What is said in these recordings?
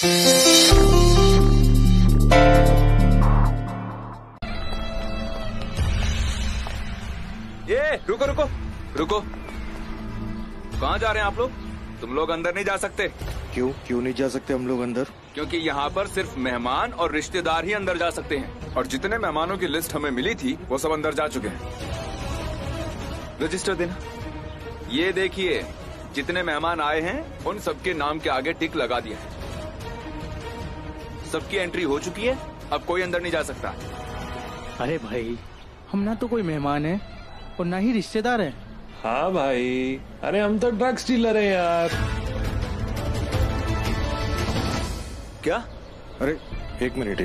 ये रुको रुको रुको, कहाँ जा रहे हैं आप लोग? तुम लोग अंदर नहीं जा सकते। क्यों नहीं जा सकते हम लोग अंदर? क्योंकि यहाँ पर सिर्फ मेहमान और रिश्तेदार ही अंदर जा सकते हैं, और जितने मेहमानों की लिस्ट हमें मिली थी वो सब अंदर जा चुके हैं। रजिस्टर देना। ये देखिए, जितने मेहमान आए हैं उन सबके नाम के आगे टिक लगा दिया है। सबकी एंट्री हो चुकी है, अब कोई अंदर नहीं जा सकता। अरे भाई, हम ना तो कोई मेहमान है और ना ही रिश्तेदार है। हाँ भाई, अरे हम तो ड्रग्स डीलर हैं यार। क्या? अरे एक मिनट,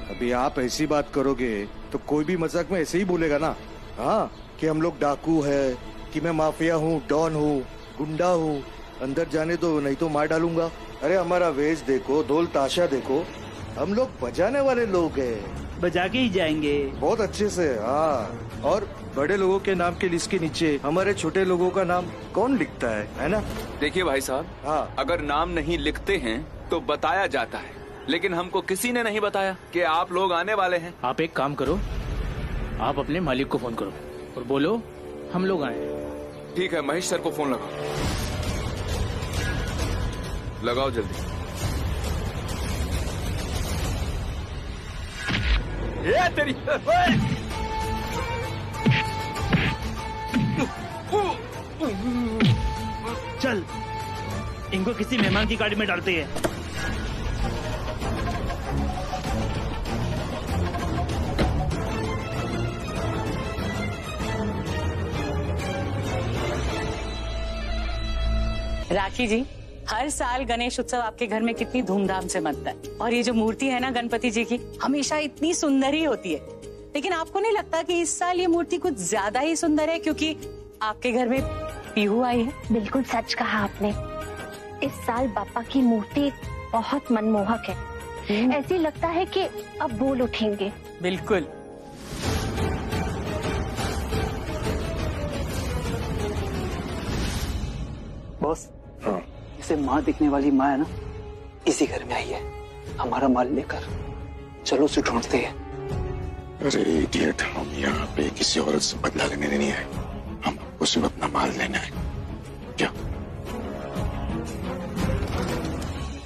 अभी आप ऐसी बात करोगे तो कोई भी मजाक में ऐसे ही बोलेगा ना। हाँ, कि हम लोग डाकू है, कि मैं माफिया हूँ, डॉन हूँ, गुंडा हूँ। अंदर जाने दो, नहीं तो मार डालूंगा। अरे हमारा वेश देखो, ढोल ताशा देखो, हम लोग बजाने वाले लोग हैं। बजा के ही जाएंगे बहुत अच्छे से। हाँ, और बड़े लोगों के नाम के लिस्ट के नीचे हमारे छोटे लोगों का नाम कौन लिखता है ना? देखिए भाई साहब, हाँ, अगर नाम नहीं लिखते हैं तो बताया जाता है, लेकिन हमको किसी ने नहीं बताया कि आप लोग आने वाले हैं। आप एक काम करो, आप अपने मालिक को फोन करो और बोलो हम लोग आए हैं। ठीक है, महेश सर को फोन लगाओ। लगाओ जल्दी। ये तेरी चल, इनको किसी मेहमान की गाड़ी में डालते हैं। राखी जी, हर साल गणेश उत्सव आपके घर में कितनी धूमधाम से मनता है, और ये जो मूर्ति है ना गणपति जी की, हमेशा इतनी सुंदर ही होती है। लेकिन आपको नहीं लगता कि इस साल ये मूर्ति कुछ ज्यादा ही सुंदर है क्योंकि आपके घर में पीहू आई है? बिल्कुल सच कहा आपने। इस साल बापा की मूर्ति बहुत मनमोहक है। ऐसे लगता है कि अब बोल उठेंगे। बिल्कुल। बॉस, इसे माँ दिखने वाली माँ है ना, इसी घर में आई है हमारा माल लेकर। चलो उसे ढूंढते हैं। अरे इडियट, हम यहाँ पे किसी औरत से बदला लेने नहीं आए, हमको सिर्फ अपना माल लेना है। क्या?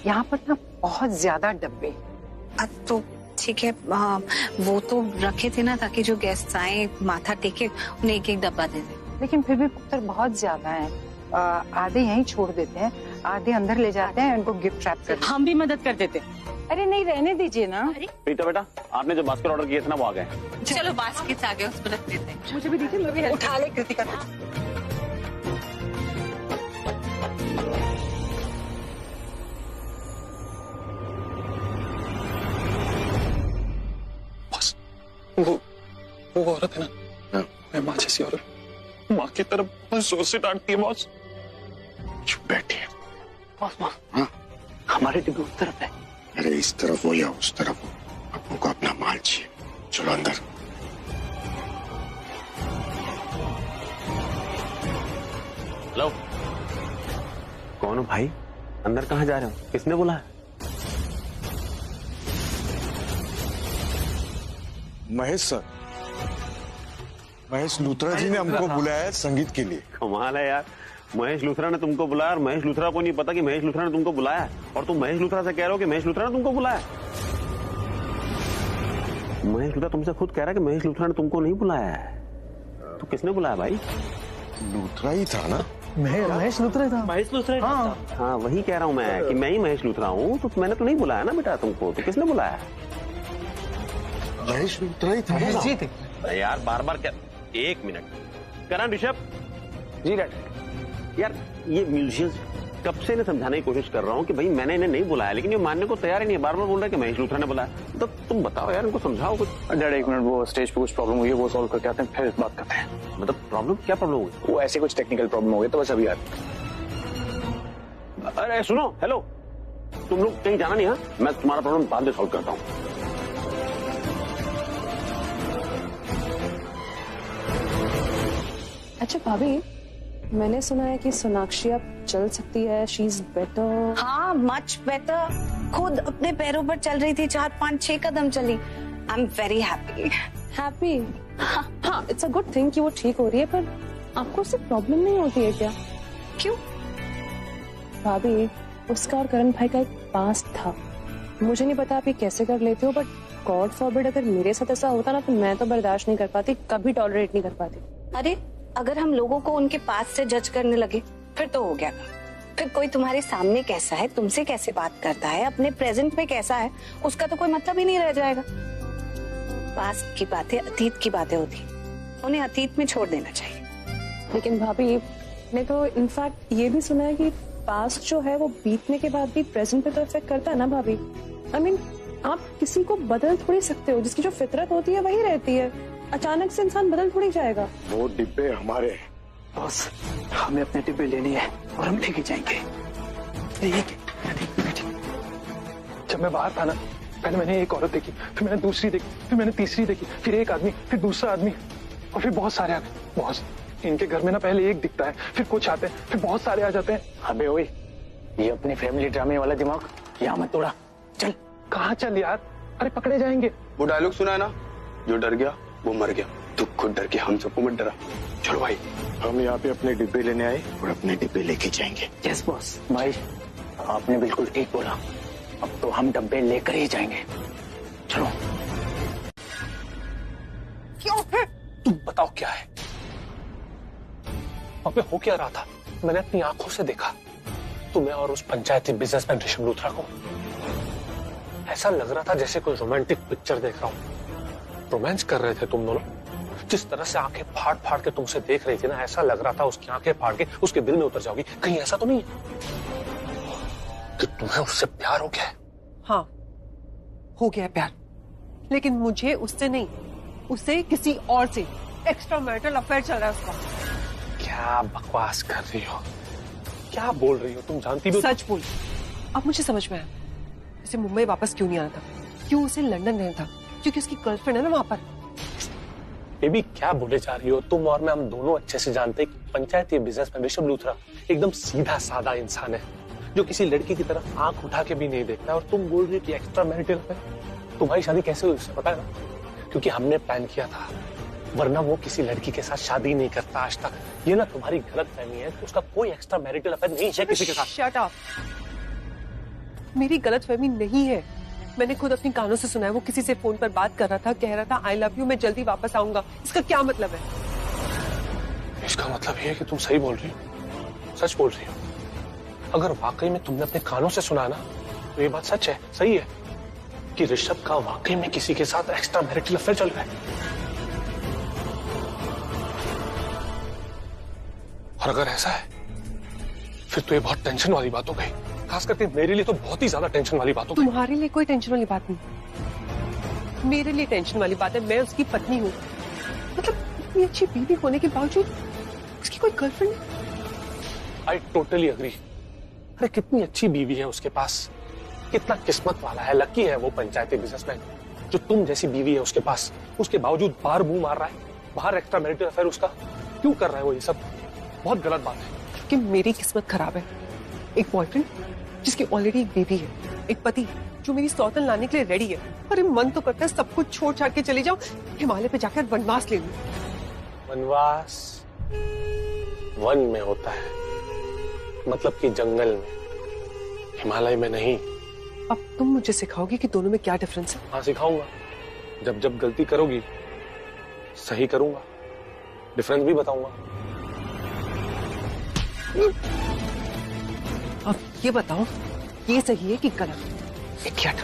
यहाँ पर ना बहुत ज्यादा डब्बे। अब तो ठीक है, वो तो रखे थे ना ताकि जो गेस्ट आए माथा टेके उन्हें एक एक डब्बा दे दे। लेकिन फिर भी पुत्र बहुत ज्यादा है। आधे यहीं छोड़ देते हैं, आधे अंदर ले जाते हैं, उनको गिफ्ट रैप करते हैं। हम भी मदद कर देते। अरे नहीं, रहने दीजिए ना। प्रीता बेटा, आपने जो बास्केट ऑर्डर किए थे ना वो आ गए। चलो बास्केट आ गए, उसको रख देते हैं। मुझे भी दीजिए, मैं भी उठा ले कृतिका। बस वो औरत है ना, मैं माँ जैसी औरत, माँ की तरफ बहुत जोर से डांटती है बॉस। चुप बैठिए। बॉस बॉस, हाँ? हमारे डिब्बे उस तरफ है। अरे इस तरफ हो या उस तरफ हो, हमको अपना माल चाहिए। चलो अंदर। हेलो, कौन हो भाई? अंदर कहाँ जा रहे हो? किसने बुलाया? महेश सर, महेश लूथरा जी ने हमको बुलाया है संगीत के लिए। कमाल है यार, महेश लूथरा ने तुमको बुलाया और महेश लूथरा को नहीं पता कि महेश लूथरा ने तुमको बुलाया है, और तुम महेश लूथरा से कह रहे हो कि महेश लूथरा ने तुमको बुलाया। महेश लूथरा तुमसे खुद कह रहा है कि महेश लूथरा ने तुमको नहीं बुलाया है। तो किसने बुलाया भाई? लूथरा ही था ना? महेश लूथरा था। महेश लूथरा? हाँ वही कह रहा हूँ मैं कि मैं ही महेश लूथरा हूँ। तो मैंने तो नहीं बुलाया ना बेटा तुमको, तो किसने बुलाया? महेश लूथरा ही था ना? जी थे। अरे यार बार बार क्या? एक मिनट करण, ऋषभ जी डैड। यार ये म्यूजिशियंस कब से इन्हें समझाने की कोशिश कर रहा हूँ कि भाई मैंने इन्हें नहीं बुलाया, लेकिन ये मानने को तैयार ही नहीं है। बार बार बोल रहा है कि महेश लूथरा ने बुलाया। तो तुम बताओ यार, इनको समझाओ कुछ। डैड एक मिनट, वो स्टेज पे कुछ प्रॉब्लम हुई है, वो सॉल्व करके आते हैं, फिर बात करते हैं। मतलब प्रॉब्लम? क्या प्रॉब्लम हुई? वो ऐसे कुछ टेक्निकल प्रॉब्लम हो गई तो बस अभी आते। अरे सुनो, हेलो, तुम लोग कहीं जाना नहीं। हाँ, मैं तुम्हारा प्रॉब्लम बाद में सॉल्व करता हूँ। अच्छा भाभी, मैंने सुना है कि सोनाक्षी अब चल सकती है, शी इज बेटर। हाँ, मच बेटर। खुद अपने पैरों पर चल रही थी, 4, 5, 6 कदम चली। I am very happy. Happy? हाँ, इट्स अ गुड थिंग कि वो ठीक हो रही है, पर आपको उससे प्रॉब्लम नहीं होती है क्या? क्यों? भाभी, उसका और करण भाई का एक पास्ट था। मुझे नहीं पता आप ये कैसे कर लेते हो, बट गॉड फॉरबिड अगर मेरे साथ ऐसा होता ना तो मैं तो बर्दाश्त नहीं कर पाती, कभी टॉलरेट नहीं कर पाती। अरे अगर हम लोगों को उनके पास से जज करने लगे फिर तो हो गया। फिर कोई तुम्हारे सामने कैसा है, तुमसे कैसे बात करता है, अपने प्रेजेंट में कैसा है, उसका तो कोई मतलब ही नहीं रह जाएगा। पास्ट की बातें अतीत की बातें होती, उन्हें अतीत में छोड़ देना चाहिए। लेकिन भाभी, मैंने तो इनफैक्ट ये भी सुना है कि पास्ट जो है वो बीतने के बाद भी प्रेजेंट पे तो इफेक्ट करता है ना भाभी। आई मीन, आप किसी को बदल थोड़ी सकते हो, जिसकी जो फितरत होती है वही रहती है। अचानक से इंसान बदल थोड़ी जाएगा। वो डिब्बे हमारे हैं। बॉस, हमें अपने डिब्बे लेने हैं और हम लेके जाएंगे। जब मैं बाहर था ना, पहले मैंने एक औरत देखी, फिर मैंने दूसरी देखी, फिर मैंने तीसरी देखी, फिर एक आदमी, फिर दूसरा आदमी, और फिर बहुत सारे आ गए। बॉस, इनके घर में ना पहले एक दिखता है, फिर कुछ आते हैं, फिर बहुत सारे आ जाते हैं। अबे ओए, ये अपने फैमिली ड्रामे वाला दिमाग यहाँ मत तोड़ा। चल। कहाँ चल यार, अरे पकड़े जाएंगे। वो डायलॉग सुना है ना, जो डर गया वो मर गया। तू खुद डर के हम सबको मत डरा। चलो भाई, हम यहाँ पे अपने डिब्बे लेने आए और अपने डिब्बे लेके जाएंगे। Yes boss. भाई, आपने बिल्कुल ठीक बोला, अब तो हम डब्बे लेकर ही जाएंगे। चलो। क्यों है? तुम बताओ क्या है? वहां पे हो क्या रहा था? मैंने अपनी आंखों से देखा तुम्हें और उस पंचायती बिजनेसमैन ऋषभ लूथरा को। ऐसा लग रहा था जैसे कोई रोमांटिक पिक्चर देख रहा हूं। रोमांस कर रहे थे तुम दोनों। जिस तरह से आंखें फाड़ फाड़ के तुमसे देख रही थी ना, ऐसा लग रहा था उसकी आंखें फाड़ के उसके दिल में उतर जाओगी। कहीं ऐसा तो नहीं कि तुम्हें उससे प्यार हो गया है? हाँ, हो गया प्यार, लेकिन मुझे उससे नहीं, उससे किसी और से एक्स्ट्रा मैरिटल अफेयर चल रहा है उसका। क्या बकवास कर रही हो? क्या बोल रही हो? तुम जानती भी हो। सच बोल। अब मुझे समझ में आया उसे मुंबई वापस क्यों नहीं आना था, क्यों उसे लंदन रहना था, क्योंकि उसकी गर्लफ्रेंड है ना वहां पर। बेबी, क्या बोले जा रही हो? तुम और मैं, हम दोनों अच्छे से जानते हैं कि पंचायती बिजनेसमैन ऋषभ लूथरा एकदम सीधा साधा इंसान है, जो किसी लड़की की तरफ आंख उठा के भी नहीं देखता। और तुम बोल रही हो कि एक्स्ट्रा मैरिटल है। तुम्हारी शादी कैसे हुई उससे पता है ना? क्योंकि हमने प्लान किया था, वरना वो किसी लड़की के साथ शादी नहीं करता आज तक। ये ना तुम्हारी गलत फहमी है, उसका कोई एक्स्ट्रा मैरिटल अफेयर नहीं है किसी के साथ। Shut up. मेरी गलत फहमी नहीं है, मैंने खुद अपनी कानों से सुना है। वो किसी से फोन पर बात कर रहा था, कह रहा था आई लव यू, मैं जल्दी वापस आऊंगा। इसका क्या मतलब है? इसका मतलब ये है कि तुम सही बोल रही हो, सच बोल रही हो। अगर वाकई में तुमने अपने कानों से सुना ना, तो ये बात सच है, सही है कि ऋषभ का वाकई में किसी के साथ एक्स्ट्रा मैरिटल अफेयर चल रहा है। और अगर ऐसा है फिर तो ये बहुत टेंशन वाली बात हो गई। खास करके मेरे लिए तो बहुत ही ज्यादा टेंशन वाली बात हो गई। तुम्हारे लिए कोई टेंशन वाली बात नहीं, मेरे लिए टेंशन वाली बात है। मैं उसकी पत्नी हूँ, मतलब इतनी अच्छी बीवी होने के बावजूद उसकी कोई गर्लफ्रेंड नहीं। I totally agree. अरे कितनी अच्छी बीवी है उसके पास, कितना किस्मत वाला है, लकी है वो पंचायती बिजनेसमैन जो तुम जैसी बीवी है उसके पास। उसके बावजूद बाहर मुंह मार रहा है, बाहर एक्स्ट्रा मैरिटल अफेयर उसका क्यों कर रहा है वो? ये सब बहुत गलत बात है। कि मेरी किस्मत खराब है, एक बॉयफ्रेंड जिसकी ऑलरेडी एक बेबी है, एक पति जो मेरी सौतन लाने के लिए रेडी है। अरे मन तो करता है सब कुछ छोड़ छाड़ के चली जाऊं, हिमालय पे जाकर वनवास ले लूं। वनवास वन में होता है, मतलब कि जंगल में, हिमालय में नहीं। अब तुम मुझे सिखाओगे कि दोनों में क्या डिफरेंस है? हाँ, सिखाऊंगा। जब जब गलती करोगी सही करूंगा, डिफरेंस भी बताऊंगा। अब ये बताओ, ये सही है कि गलत? इडियट।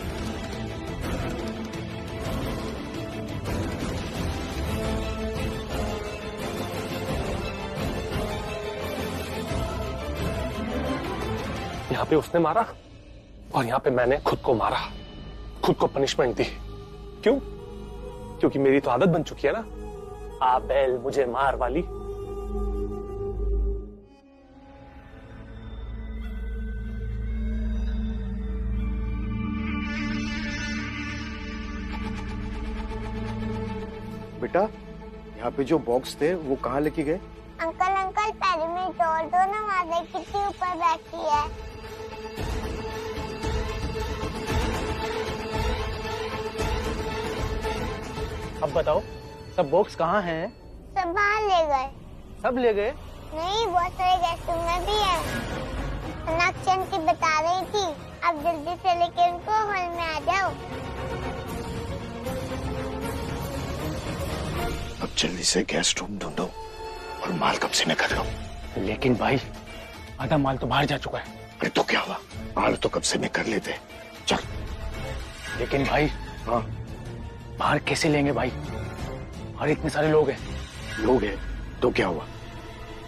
यहाँ पे उसने मारा और यहाँ पे मैंने खुद को मारा, खुद को पनिशमेंट दी। क्यों? क्योंकि मेरी तो आदत बन चुकी है ना, आ बैल मुझे मार वाली। बेटा, यहाँ पे जो बॉक्स थे वो कहाँ लेके गए? अंकल अंकल पहले में तोड़ दो ना, वहाँ देख कितनी ऊपर बैठी है। अब बताओ सब बॉक्स कहाँ हैं? सब बाहर ले गए। सब ले गए? नहीं, बहुत सारे गेस्ट रूम में भी है। सोनाक्षी आंटी बता रही थी, अब जल्दी से लेके उनको हॉल में आ जाओ। अब जल्दी से गेस्ट रूम ढूंढो और माल कब से निकल लो। लेकिन भाई आधा माल तो बाहर जा चुका है। अरे तो क्या हुआ, माल तो कब से निकल लेते। चल। लेकिन भाई हाँ बाहर कैसे लेंगे भाई, और इतने सारे लोग हैं। लोग हैं तो क्या हुआ,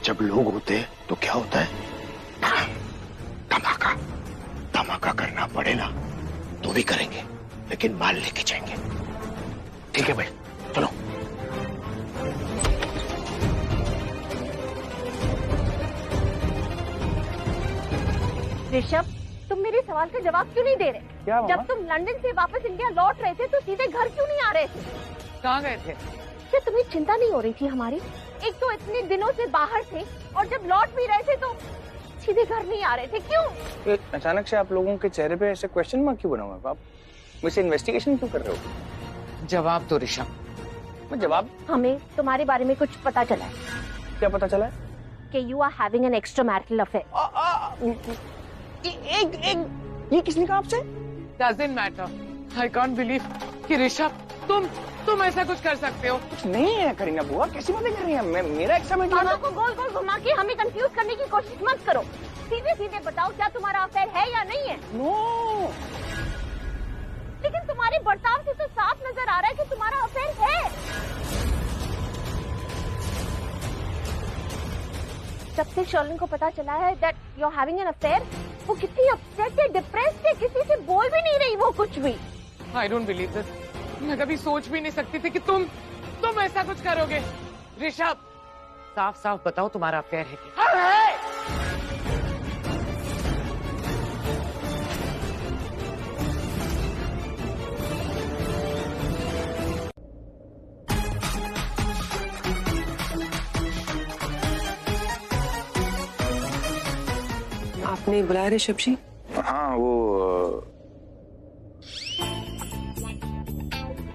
जब लोग होते तो क्या होता है, धमाका। धमाका करना पड़े ना तो भी करेंगे, लेकिन माल लेके जाएंगे। ठीक है भाई, चलो। ऋषभ, तुम मेरे सवाल का जवाब क्यों नहीं दे रहे? क्या हुआ? जब तुम लंदन से वापस इंडिया लौट रहे थे तो सीधे घर क्यों नहीं आ रहे थे? कहाँ गए थे? क्या तुम्हें चिंता नहीं हो रही थी हमारी? एक तो इतने दिनों से बाहर थे और जब लौट भी रहे थे तो सीधे घर नहीं आ रहे थे, क्यों? अचानक से आप लोगों के चेहरे पे ऐसे क्वेश्चन मार्क क्यों बना हुआ है? आप मुझसे इन्वेस्टिगेशन क्यों कर रहे हो? जवाब दो ऋषभ। जवाब? हमें तुम्हारे बारे में कुछ पता चला है। क्या पता चला है? कि you are having an extra marital affair. ये किसने कहा आपसे? Doesn't matter. I can't believe कि ऋषभ तुम ऐसा कुछ कर सकते हो। कुछ नहीं है करीना बुआ, कैसी बातें कर रही हैं? मेरा एक्स्ट्रा मैरिटल बातों को गोल गोल घुमा के हमें कंफ्यूज करने की कोशिश मत करो। सीधे सीधे बताओ, क्या तुम्हारा अफेयर है या नहीं है? नो। लेकिन तुम्हारे बर्ताव से तो साफ नजर आ रहा है कि तुम्हारा अफेयर है। जब से शर्लिन को पता चला है that you're having an affair, वो कितनी अपसेट है, डिप्रेस्ड है, किसी से बोल भी नहीं रही वो कुछ भी। I don't believe this. मैं कभी सोच भी नहीं सकती थी कि तुम ऐसा कुछ करोगे। ऋषभ, साफ साफ बताओ तुम्हारा अफेयर है क्या? आपने बुलाया ऋषभ जी? हाँ वो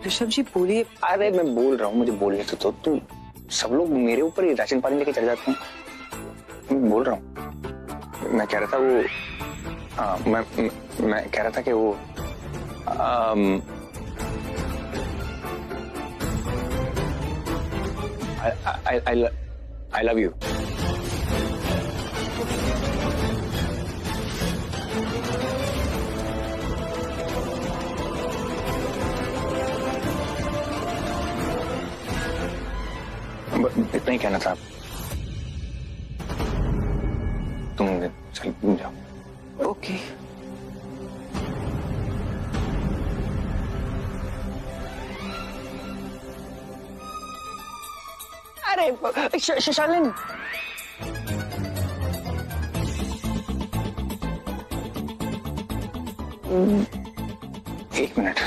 ऋषभ जी बोलिए। अरे मैं बोल रहा हूँ, मुझे बोलने तो तुम सब लोग मेरे ऊपर ही राशन पानी लेके चले जाते हैं। मैं बोल रहा हूँ, मैं कह रहा था वो मैं कह रहा था कि वो I love you. इतना ही कहना था। तुम चल जाओ। ओके। अरे शालिन, एक मिनट।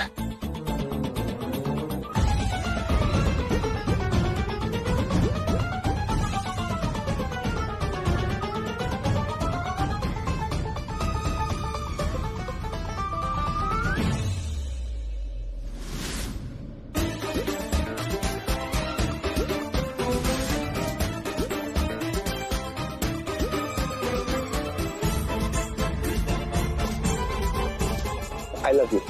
I love you.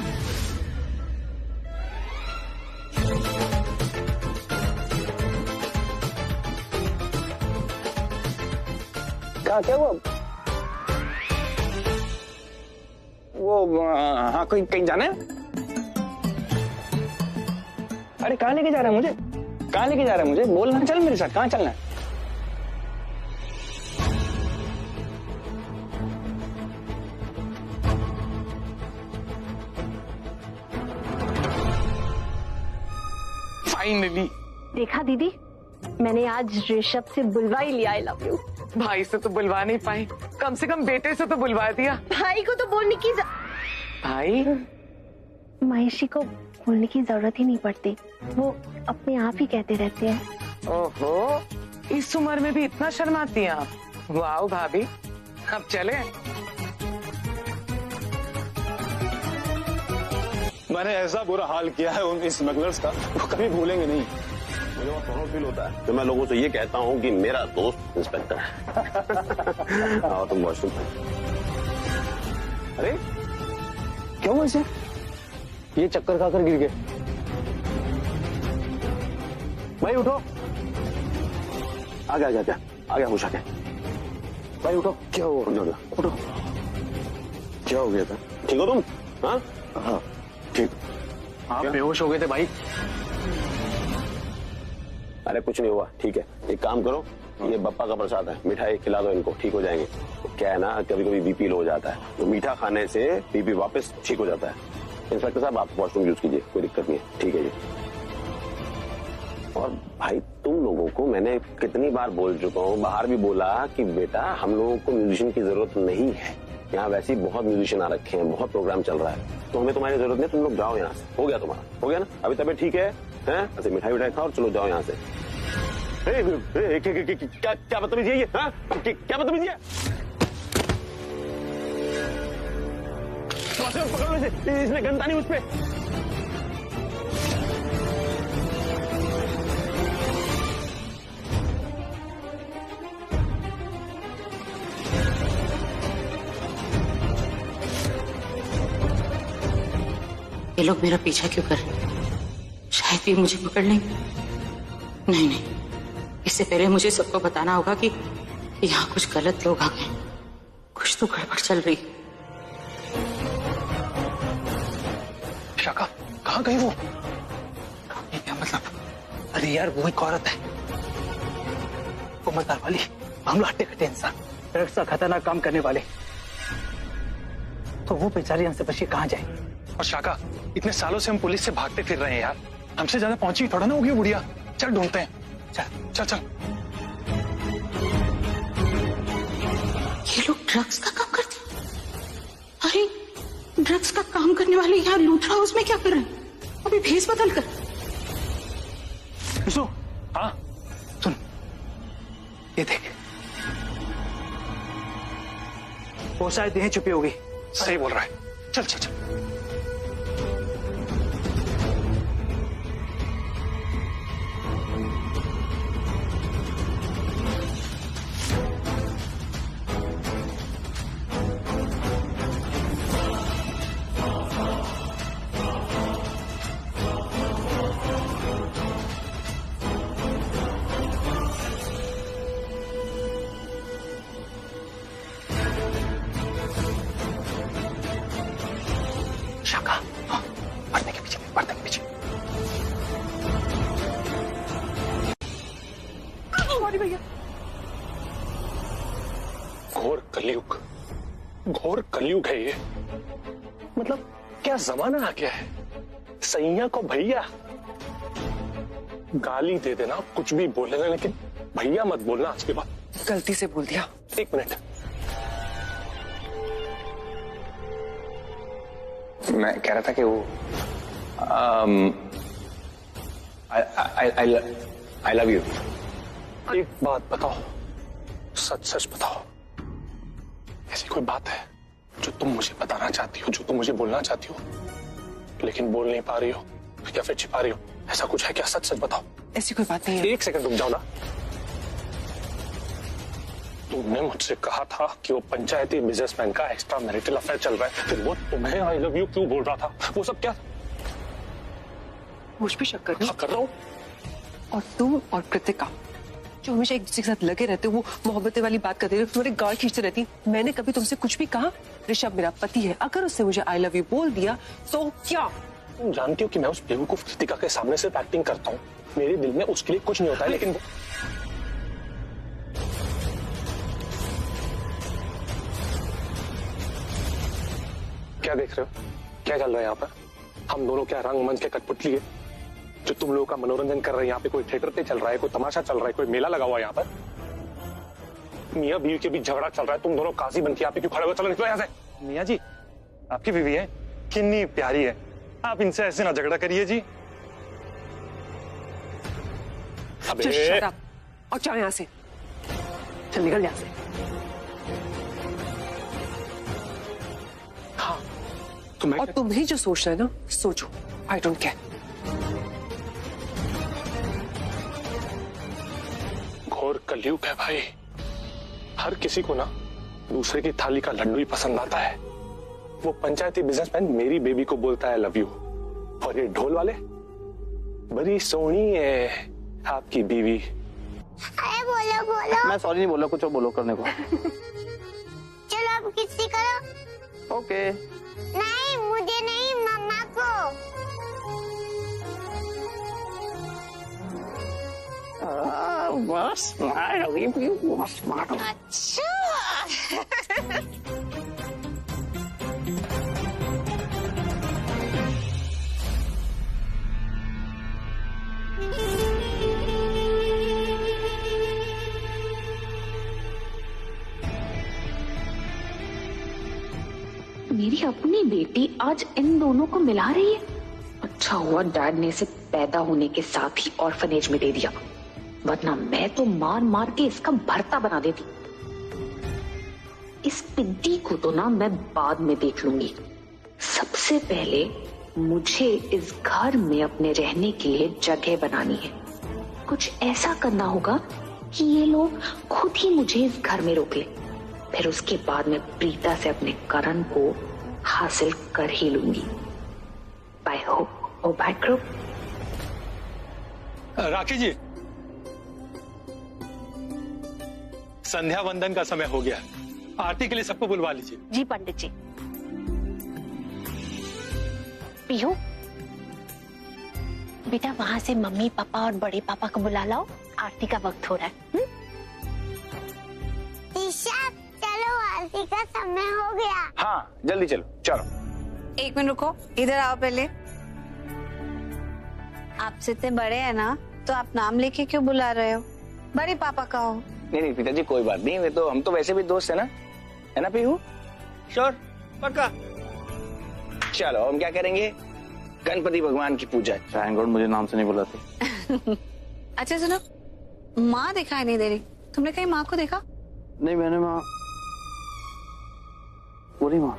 क्या हुआ? वो हाँ कोई कहीं जाना है? अरे कहाँ लेके जा रहा है मुझे? कहाँ लेके जा रहा है मुझे? बोलना, चल मेरे साथ, कहाँ चलना है? फाइनली देखा दीदी, मैंने आज ऋषभ से बुलवा ही लिया आई लव यू। भाई से तो बुलवा नहीं पाई, कम से कम बेटे से तो बुलवा दिया। भाई को तो बोलने की भाई महेशी को बोलने की जरूरत ही नहीं पड़ती, वो अपने आप ही कहते रहते हैं। ओहो, इस उम्र में भी इतना शर्माती हैं आप। वाह भाभी, अब चले। मैंने ऐसा बुरा हाल किया है उन स्मगलर्स का, वो कभी भूलेंगे नहीं। मुझे बहुत प्राउड फील होता है तो मैं लोगों से ये कहता हूँ कि मेरा दोस्त इंस्पेक्टर है। आओ तुम वॉशरूम। अरे क्या हुआ इसे? ये चक्कर खाकर गिर गए। भाई उठो। आ गया होश आ गया। भाई उठो। क्या हुआ? उठो। क्या हो गया था? ठीक हो तुम? हाँ हाँ ठीक। आप बेहोश हो गए थे भाई। अरे कुछ नहीं हुआ, ठीक है। एक काम करो, ये बप्पा का प्रसाद है, मिठाई खिला दो इनको, ठीक हो जाएंगे। क्या है ना, कभी कभी बीपी लो हो जाता है, तो मीठा खाने से बीपी वापस ठीक हो जाता है। इंस्पेक्टर साहब आप वॉशरूम यूज कीजिए, कोई दिक्कत नहीं है। ठीक है जी। और भाई तुम लोगों को मैंने कितनी बार बोल चुका हूँ, बाहर भी बोला कि बेटा हम लोगों को म्यूजिशियन की जरूरत नहीं है, यहाँ वैसे ही बहुत म्यूजिशियन आ रखे हैं, बहुत प्रोग्राम चल रहा है, तो हमें तुम्हारी जरूरत नहीं, तुम लोग जाओ यहाँ से। हो गया तुम्हारा? हो गया ना? अभी तबीयत ठीक है? ऐसे मिठाई खाओ और चलो जाओ यहाँ से। क्या बदतमीजी है ये? क्या बदतमीजी है? पकड़ लो इसे, इसने गंदा नहीं उस पे। ये लोग मेरा पीछा क्यों कर रहे हैं? शायद भी मुझे पकड़ लेंगे। नहीं, इससे पहले मुझे सबको बताना होगा कि यहाँ कुछ गलत लोग आ गए, कुछ तो गड़बड़ चल रही। शाका कहाँ गई वो? क्या मतलब? अरे यार वो एक औरत है, उम्रदार वाली, मामला हट्टे कट्टे इंसान, ड्रग्स का खतरनाक काम करने वाले, तो वो बेचारी हमसे बची कहाँ जाए? और शाका इतने सालों से हम पुलिस से भागते फिर रहे हैं यार, हमसे ज्यादा पहुंची थोड़ा ना होगी बुढ़िया। चल ढूंढते हैं, चल चल। ये लोग ड्रग्स का काम करते हैं? अरे ड्रग्स का काम करने वाले यहाँ लूथरा हाउस में क्या कर रहे हैं? अभी भेस बदल कर। हाँ सुन, ये देख, वो शायद यहीं छुपी होगी। सही बोल रहा है, चल चल चल। शाका, पर्दे के पीछे, पर्दे के पीछे। भैया, घोर कलयुग है ये। मतलब क्या जमाना आ गया है, सैया को भैया गाली दे देना, कुछ भी बोल लेना, लेकिन भैया मत बोलना आज के बाद। गलती से बोल दिया। एक मिनट, मैं कह रहा था कि वो आई लव यू। एक बात बताओ, सच सच बताओ, ऐसी कोई बात है जो तुम मुझे बताना चाहती हो, जो तुम मुझे बोलना चाहती हो लेकिन बोल नहीं पा रही हो या फिर छिपा रही हो? ऐसा कुछ है क्या? सच सच बताओ। ऐसी कोई बात नहीं है। एक सेकंड रुक जाओ ना। तुमने मुझसे कहा था कि वो पंचायती बिजनेसमैन का एक्स्ट्रा मैरिटल अफेयर चल रहा है, फिर वो तुम्हें आई लव यू क्यों बोल रहा था? वो सब क्या? मुझ पे शक कर रहे हो? कर रहा हूँ। और तुम और कृतिका जो हमेशा एक दूसरे के साथ लगे रहते हो, वो मोहब्बतें वाली बात करते रहे, तुम्हारे गाल खींचते रहती। मैंने कभी तुमसे कुछ भी कहा? ऋषभ मेरा पति है, अगर उससे मुझे आई लव यू बोल दिया तो क्या? तुम जानती हो कि मैं उस बेवकूफ कृतिका के सामने सिर्फ एक्टिंग करता हूँ, मेरे दिल में उसके लिए कुछ नहीं होता है, लेकिन क्या देख रहे हो? क्या चल रहा है यहाँ पर? हम दोनों क्या रंगमंच के कठपुतली है जो तुम लोगों का मनोरंजन कर रहे हैं? यहाँ पे कोई थिएटर पे चल रहा है, कोई तमाशा चल रहा है, कोई मेला लगा हुआ है यहाँ पर? मियाँ बीवी के बीच झगड़ा चल रहा है, तुम दोनों काजी बन के यहाँ पे क्यों खड़े हो? चलो निकलो यहाँ से। मियाँ जी, आपकी बीवी है, कितनी प्यारी है, आप इनसे ऐसे ना झगड़ा करिए जी। अबे और जाओ यहाँ से, चल निकल यहाँ से। हाँ और तुम्हें जो सोचना है ना सोचो, आई डोंट केयर। घोर कलयुग है भाई, हर किसी को ना दूसरे की थाली का लड्डू ही पसंद आता है। वो पंचायती बिजनेसमैन मेरी बेबी को बोलता है लव यू, और ये ढोल वाले बड़ी सोहनी है आपकी बीवी। अरे बोलो बोलो। मैं सॉरी नहीं बोल रहा, कुछ और बोलो करने को। चलो अब किसी करो। ओके। नहीं मुझे नहीं, मम्मा को। बहुत स्मार्ट हो गई, बहुत स्मार्ट हो गई। अच्छा। मेरी अपनी बेटी आज इन दोनों को मिला रही है। अच्छा हुआ डैड ने इसे पैदा होने के साथ ही ऑर्फनेज में दे दिया, वरना मैं तो मार मार के इसका भरता बना देती। इस पिद्दी को तो ना मैं बाद में देख लूंगी। सबसे पहले मुझे इस घर में अपने रहने के लिए जगह बनानी है। कुछ ऐसा करना होगा कि ये लोग खुद ही मुझे इस घर में रोक ले। फिर उसके बाद मैं प्रीता से अपने करण को हासिल कर ही लूंगी। बाय होप ओ बाय ग्रुप। राखी जी, संध्या वंदन का समय हो गया, आरती के लिए सबको बुलवा लीजिए। जी पंडित जी। पीहू बेटा वहां से मम्मी पापा और बड़े पापा को बुला लाओ, आरती का वक्त हो रहा है। ईशा चलो, आरती का समय हो गया। हाँ जल्दी चलो, चलो। एक मिनट रुको, इधर आओ पहले। आपसे इतने बड़े हैं ना, तो आप नाम लेके क्यों बुला रहे हो? बड़े पापा का हो। नहीं नहीं पिताजी कोई बात नहीं, वे तो हम तो वैसे भी दोस्त है ना पीहू? श्योर, पक्का। चलो हम क्या करेंगे, गणपति भगवान की पूजा। थैंक गॉड मुझे नाम से नहीं बुलाते। अच्छा सुनो, माँ दिखाई नहीं दे रही, तुमने कहीं माँ को देखा? नहीं मैंने माँ, पूरी माँ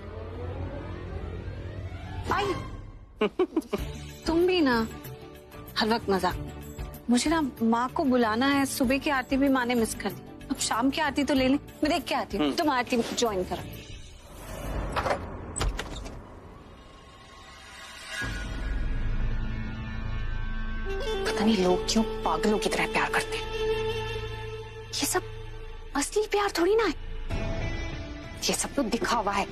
आई। तुम भी ना हर वक्त मजाक। मुझे ना माँ को बुलाना है, सुबह की आरती भी माँ ने मिस कर दी, अब शाम की आरती तो ले ली। मैं देख के आती हूँ, तुम आरती ज्वाइन करो। पता नहीं लोग क्यों पागलों की तरह प्यार करते हैं। ये सब असली प्यार थोड़ी ना है, ये सब तो दिखावा है।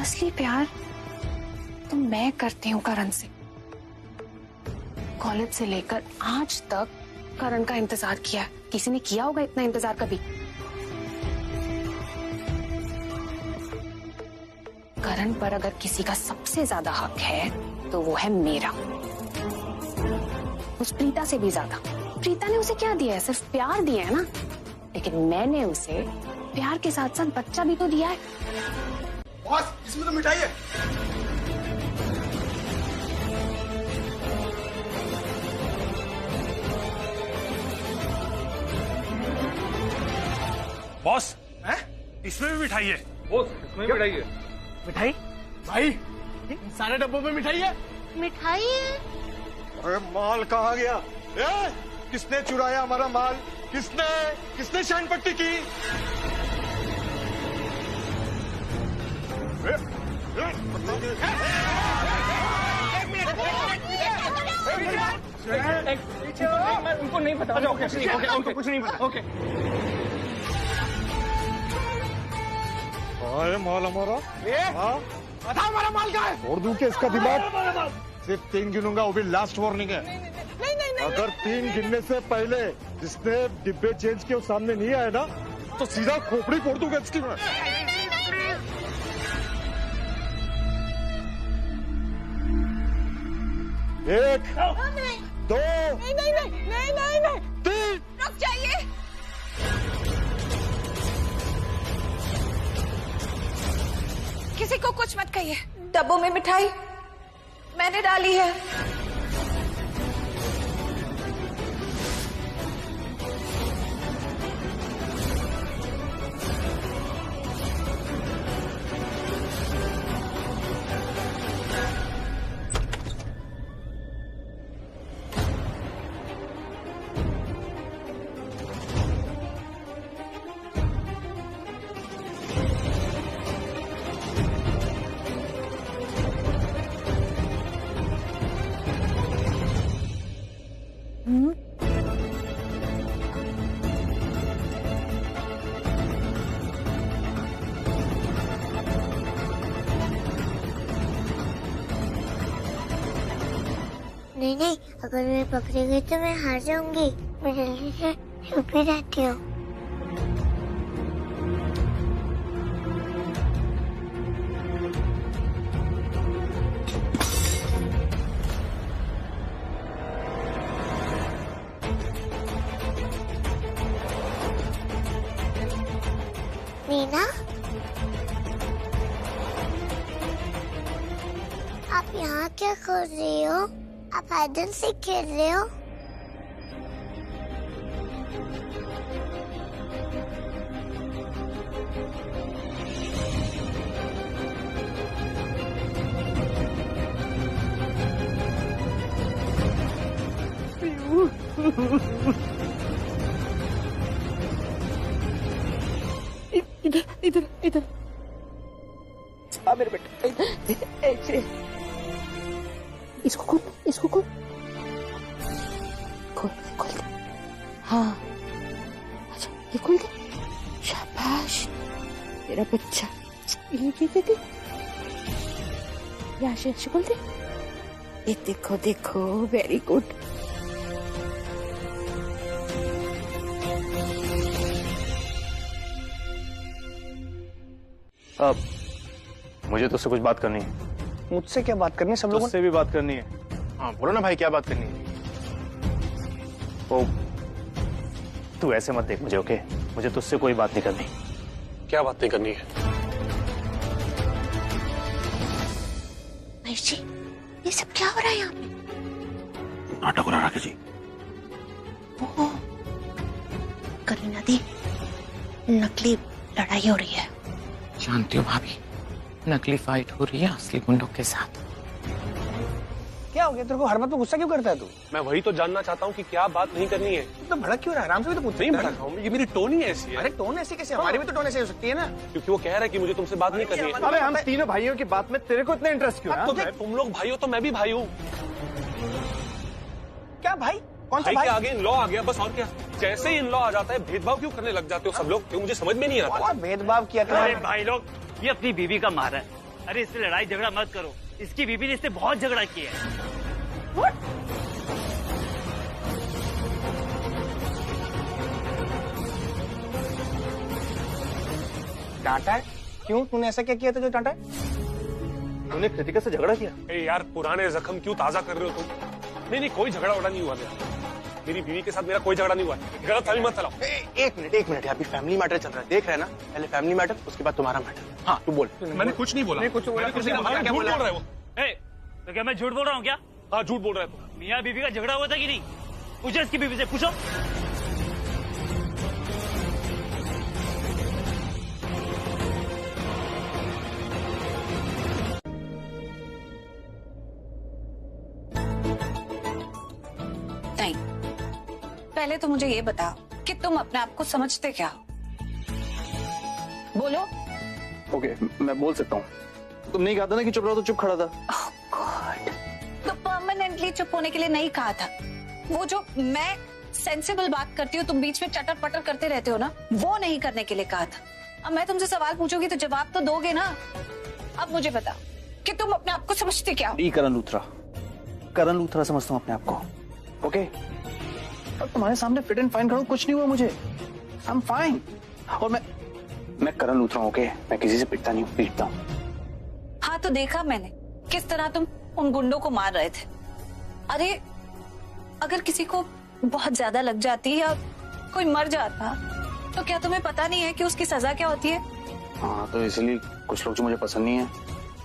असली प्यार तो मैं करती हूँ करण से। कॉलेज से लेकर आज तक करण का इंतजार किया है। किसी ने किया होगा इतना इंतजार कभी? करण पर अगर किसी का सबसे ज्यादा हक है तो वो है मेरा, उस प्रीता से भी ज्यादा। प्रीता ने उसे क्या दिया है? सिर्फ प्यार दिया है ना, लेकिन मैंने उसे प्यार के साथ साथ बच्चा भी तो दिया है। बॉस, इसमें तो मिठाई है। बॉस, इसमें भी मिठाई है। बॉस, इसमें भी मिठाई है। मिठाई? भाई, सारे डब्बों में मिठाई है। मिठाई है? अरे माल कहाँ गया? किसने चुराया हमारा माल? किसने शाइन पट्टी की? उनको नहीं पता। कुछ नहीं पता। ओके। अरे माल हमारा? बता हमारा माल कहाँ है? छोड़ दूं क्या इसका दिमाग? सिर्फ 3 गिनूंगा, वो भी लास्ट वार्निंग है। अगर 3 गिनने से पहले जिसने डिब्बे चेंज किए वो सामने नहीं आया ना, तो सीधा खोपड़ी फोड़ दूंगा इसकी मैं। एक, दो, नहीं, 3। रुक जाइए। किसी को कुछ मत कहिए। डब्बों में मिठाई मैंने डाली है। नहीं नहीं, अगर मैं पकड़ी गई तो मैं हार जाऊंगी। मैं जल्दी से चुप ही रहती हूँ। मीना, आप यहाँ क्या कर रही हो? आप हाइड एंड सीक खेल रहे हो? इधर इधर इधर आ मेरे बेटे, ऐसे इसको खोल, इसको खोल, खोल खोल दे। हाँ अच्छा, ये खोल दे। शाबाश मेरा बच्चा। ये देख, ये ऐसे खोल दे। ये देखो देखो, वेरी गुड। अब मुझे तुझसे कुछ बात करनी है। मुझसे क्या बात करनी है? सब लोगों से भी बात करनी है। हाँ बोलो ना भाई, क्या बात करनी है? ओ, तू ऐसे मत देख मुझे, ओके? मुझे तुझसे कोई बात नहीं करनी। क्या बात नहीं करनी है? महेश जी, ये सब क्या हो रहा है यहाँ पे? नाटक हो रहा है जी। ओह, करीना दी, नकली लड़ाई हो रही है। जानती हो भाभी, नकली फाइट हो रही है असली गुंडों के साथ। क्या हो गया तेरे को? हर बात पे गुस्सा क्यों करता है तू? मैं वही तो जानना चाहता हूँ कि क्या बात नहीं करनी है। तो भड़क क्यों रहा है? आराम से भी तो पूछ। नहीं भड़का हूँ, ये मेरी टोन ही ऐसी है। अरे टोन ऐसी कैसे? हमारी भी तो टोन ऐसी हो सकती है ना। क्योंकि वो कह रहा है कि मुझे तुमसे बात नहीं करनी है। अबे हम तीनों भाइयों की बात में तेरे को इतना इंटरेस्ट क्यों? तुम लोग भाई हो तो मैं भी भाई हूँ। क्या भाई? कौन सा भाई भाई? के आगे इन लॉ आ गया, बस और क्या। जैसे ही इन लॉ आ जाता है, भेदभाव क्यों करने लग जाते हो सब लोग? क्यों, मुझे समझ में नहीं आता। भेदभाव किया अरे भाई लोग, ये अपनी बीवी का मारा है। अरे इससे लड़ाई झगड़ा मत करो, इसकी बीवी ने इससे बहुत झगड़ा किया है। डांटा है? क्यों? तूने ऐसा क्या किया था जो डांटा है? तूने कृतिका से झगड़ा किया? यार पुराने जख्म क्यों ताजा कर रहे हो तुम? नहीं कोई झगड़ा वगड़ा नहीं हुआ मेरा। मेरी बीवी के साथ मेरा कोई झगड़ा नहीं हुआ। गलत फहमी मत फैलाओ। एक मिनट, अभी फैमिली मैटर चल रहा है, देख रहे हैं ना? पहले फैमिली मैटर, उसके बाद तुम्हारा मैटर। हाँ तू बोल। मैंने कुछ नहीं बोला। कुछ बोला? झूठ बोल रहा है वो। तो क्या मैं झूठ बोल रहा हूँ क्या? हाँ झूठ बोल रहा है तू। मियाँ बीवी का झगड़ा हुआ था कि नहीं? पूछो इसकी बीवी से, पूछो। नहीं, पहले तो मुझे ये बताओ कि तुम अपने आप को समझते क्या हो? बोलो। ओके, मैं बोल सकता हूँ। तुम नहीं कहा था ना कि चुप रहो, तो चुप खड़ा था। ओह गॉड, तो परमानेंटली चुप होने के लिए नहीं कहा था। वो जो मैं सेंसिबल बात करती हूँ, तुम बीच में चटर पटर करते रहते हो ना, वो नहीं करने के लिए कहा था। अब मैं तुमसे सवाल पूछूंगी तो जवाब तो दोगे ना। अब मुझे बताओ कि तुम अपने आप को समझते क्या हो? करण लूथरा समझता हूँ अपने आप को। ओके, अब तुम्हारे सामने फिट एंड फाइन खड़ा हूँ, कुछ नहीं हुआ मुझे। I am fine. और मैं करण लूथरा हूँ। ओके, मैं किसी से पिटता नहीं हूँ, पीटता हूँ। हाँ तो देखा मैंने किस तरह तुम उन गुंडों को मार रहे थे। अरे अगर किसी को बहुत ज्यादा लग जाती या कोई मर जाता तो क्या तुम्हें पता नहीं है कि उसकी सजा क्या होती है? हाँ तो इसलिए कुछ लोग जो मुझे पसंद नहीं है,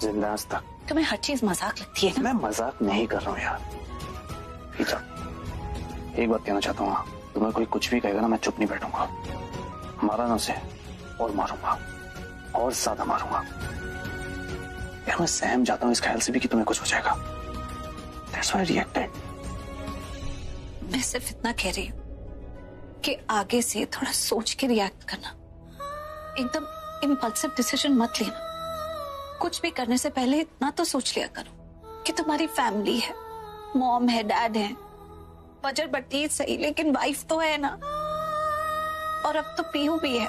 जिंदा आज तक। तुम्हें हर चीज मजाक लगती है ना? मैं मजाक नहीं कर रहा हूँ यार। पीछा, एक बात कहना चाहता हूँ, तुम्हें कोई कुछ भी कहेगा ना, मैं चुप नहीं बैठूंगा। मारा ना उसे, और मारूंगा, और ज्यादा मारूंगा। यार मैं सहम जाता हूँ इस ख्याल से भी कि तुम्हें कुछ हो जाएगा। That's why I reacted. मैं सिर्फ इतना कह रही हूँ कि आगे से थोड़ा सोच के रिएक्ट करना। एकदम इम्पल्सिव डिसीजन मत लेना। कुछ भी करने से पहले इतना तो सोच लिया करो कि तुम्हारी फैमिली है, मॉम है, डैड है। बजट बढ़ती सही, लेकिन वाइफ तो है ना, और अब तो पीहू भी है।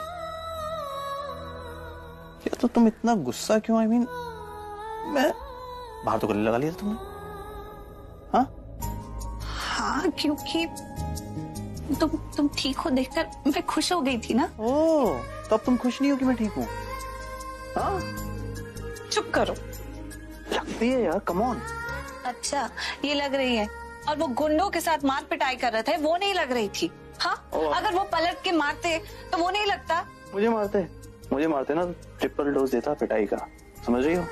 यार तो तुम इतना गुस्सा क्यों? I mean, मैं बाहर तो गले लगा लिया था तुमने। हाँ क्योंकि तुम ठीक हो देखकर मैं खुश हो गई थी ना। ओह, तब तुम खुश नहीं हो कि मैं ठीक हूँ? हाँ, चुप करो। लगती है यार, कम ऑन। अच्छा, ये लग रही है। और वो गुंडों के साथ मार पिटाई कर रहे थे, वो नहीं लग रही थी। हाँ, अगर वो पलट के मारते तो वो नहीं लगता। मुझे मारते ना, ट्रिपल डोज देता पिटाई का, समझ रही हो?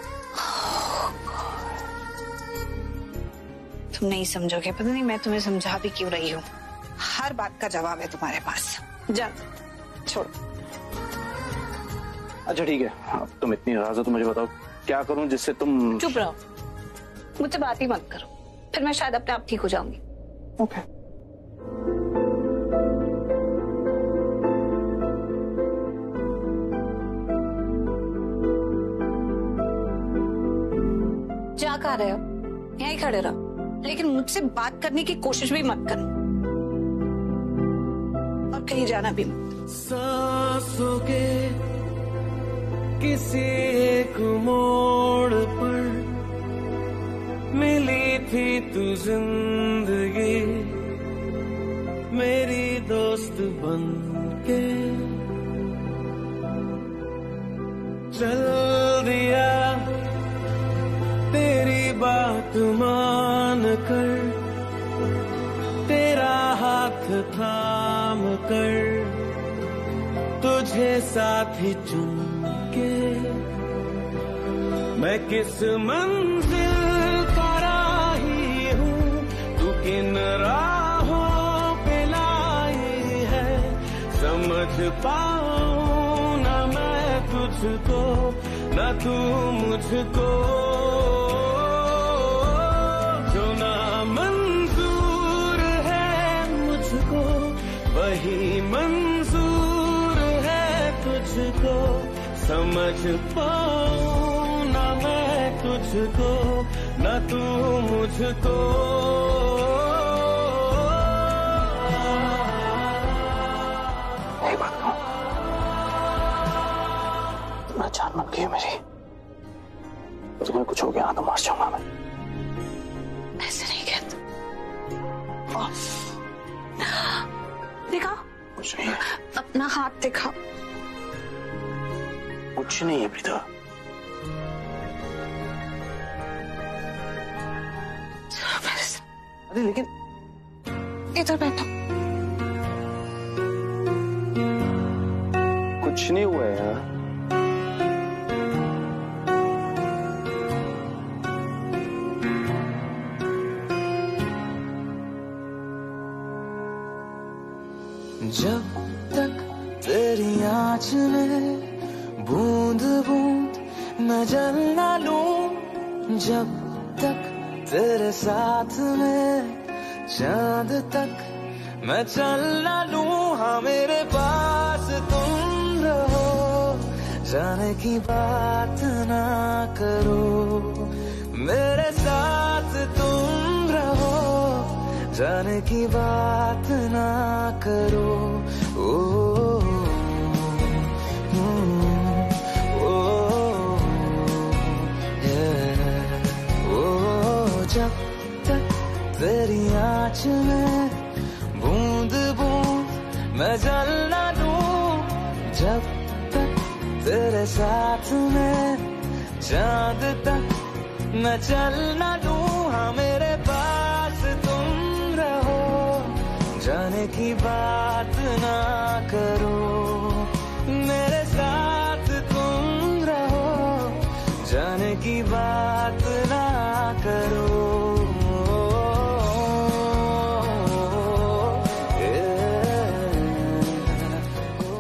तुम नहीं समझोगे, पता नहीं मैं तुम्हें समझा भी क्यों रही हूँ। हर बात का जवाब है तुम्हारे पास। जा, छोड़ो। अच्छा ठीक है, अब तुम इतनी नाराज हो तो मुझे बताओ क्या करूं जिससे तुम। चुप रहो, मुझसे बात ही मत करो, फिर मैं शायद अपने आप ठीक हो जाऊंगी। ओके। जा कहाँ रहे हो? यहीं खड़े रहो, लेकिन मुझसे बात करने की कोशिश भी मत करना और कहीं जाना भी मत। सांसों के किसी एक मोड़ पर मिली थी तू जिंदगी, मेरी दोस्त बनके चल दिया, तेरी बात मान कर, तेरा हाथ थाम कर, तुझे साथ ही चुन के मैं किस मंजिल का राही हूँ, तू किन राहों पे लाई है, समझ पाऊं ना मैं तुझको, ना तू मुझको, जो ना मंजूर है मुझको वही मंजूर है तुझको, समझ पाऊं ना मैं तुझको, ना तू मुझको। एक बात कहूं, तुम्हारी जान बन गई है मेरी, तुम्हें कुछ हो गया ना तो मार जाऊंगा मैं। ऐसे नहीं कहते। दिखा, कुछ नहीं है। अपना हाथ दिखा। कुछ नहीं है प्रीता। अरे लेकिन इधर बैठो। कुछ नहीं हुआ है यार। जब तक तेरी आँच में बूंद बूंद मैं जल ना लूं, जब तक तेरे साथ में चांद तक मैं चल ना लूं, हाँ मेरे पास तुम रहो, जाने की बात ना करो, मेरे साथ तुम रहो, जाने की बात ना करो। ओ जब तक तेरी आँच में बूंद बूंद मैं जल ना लूं, जब तक तेरे साथ में चांद तक मैं चल ना लूं, हाँ मेरे पास तुम रहो, जाने की बात ना करो, मेरे साथ तुम रहो, जाने की बात ना करो।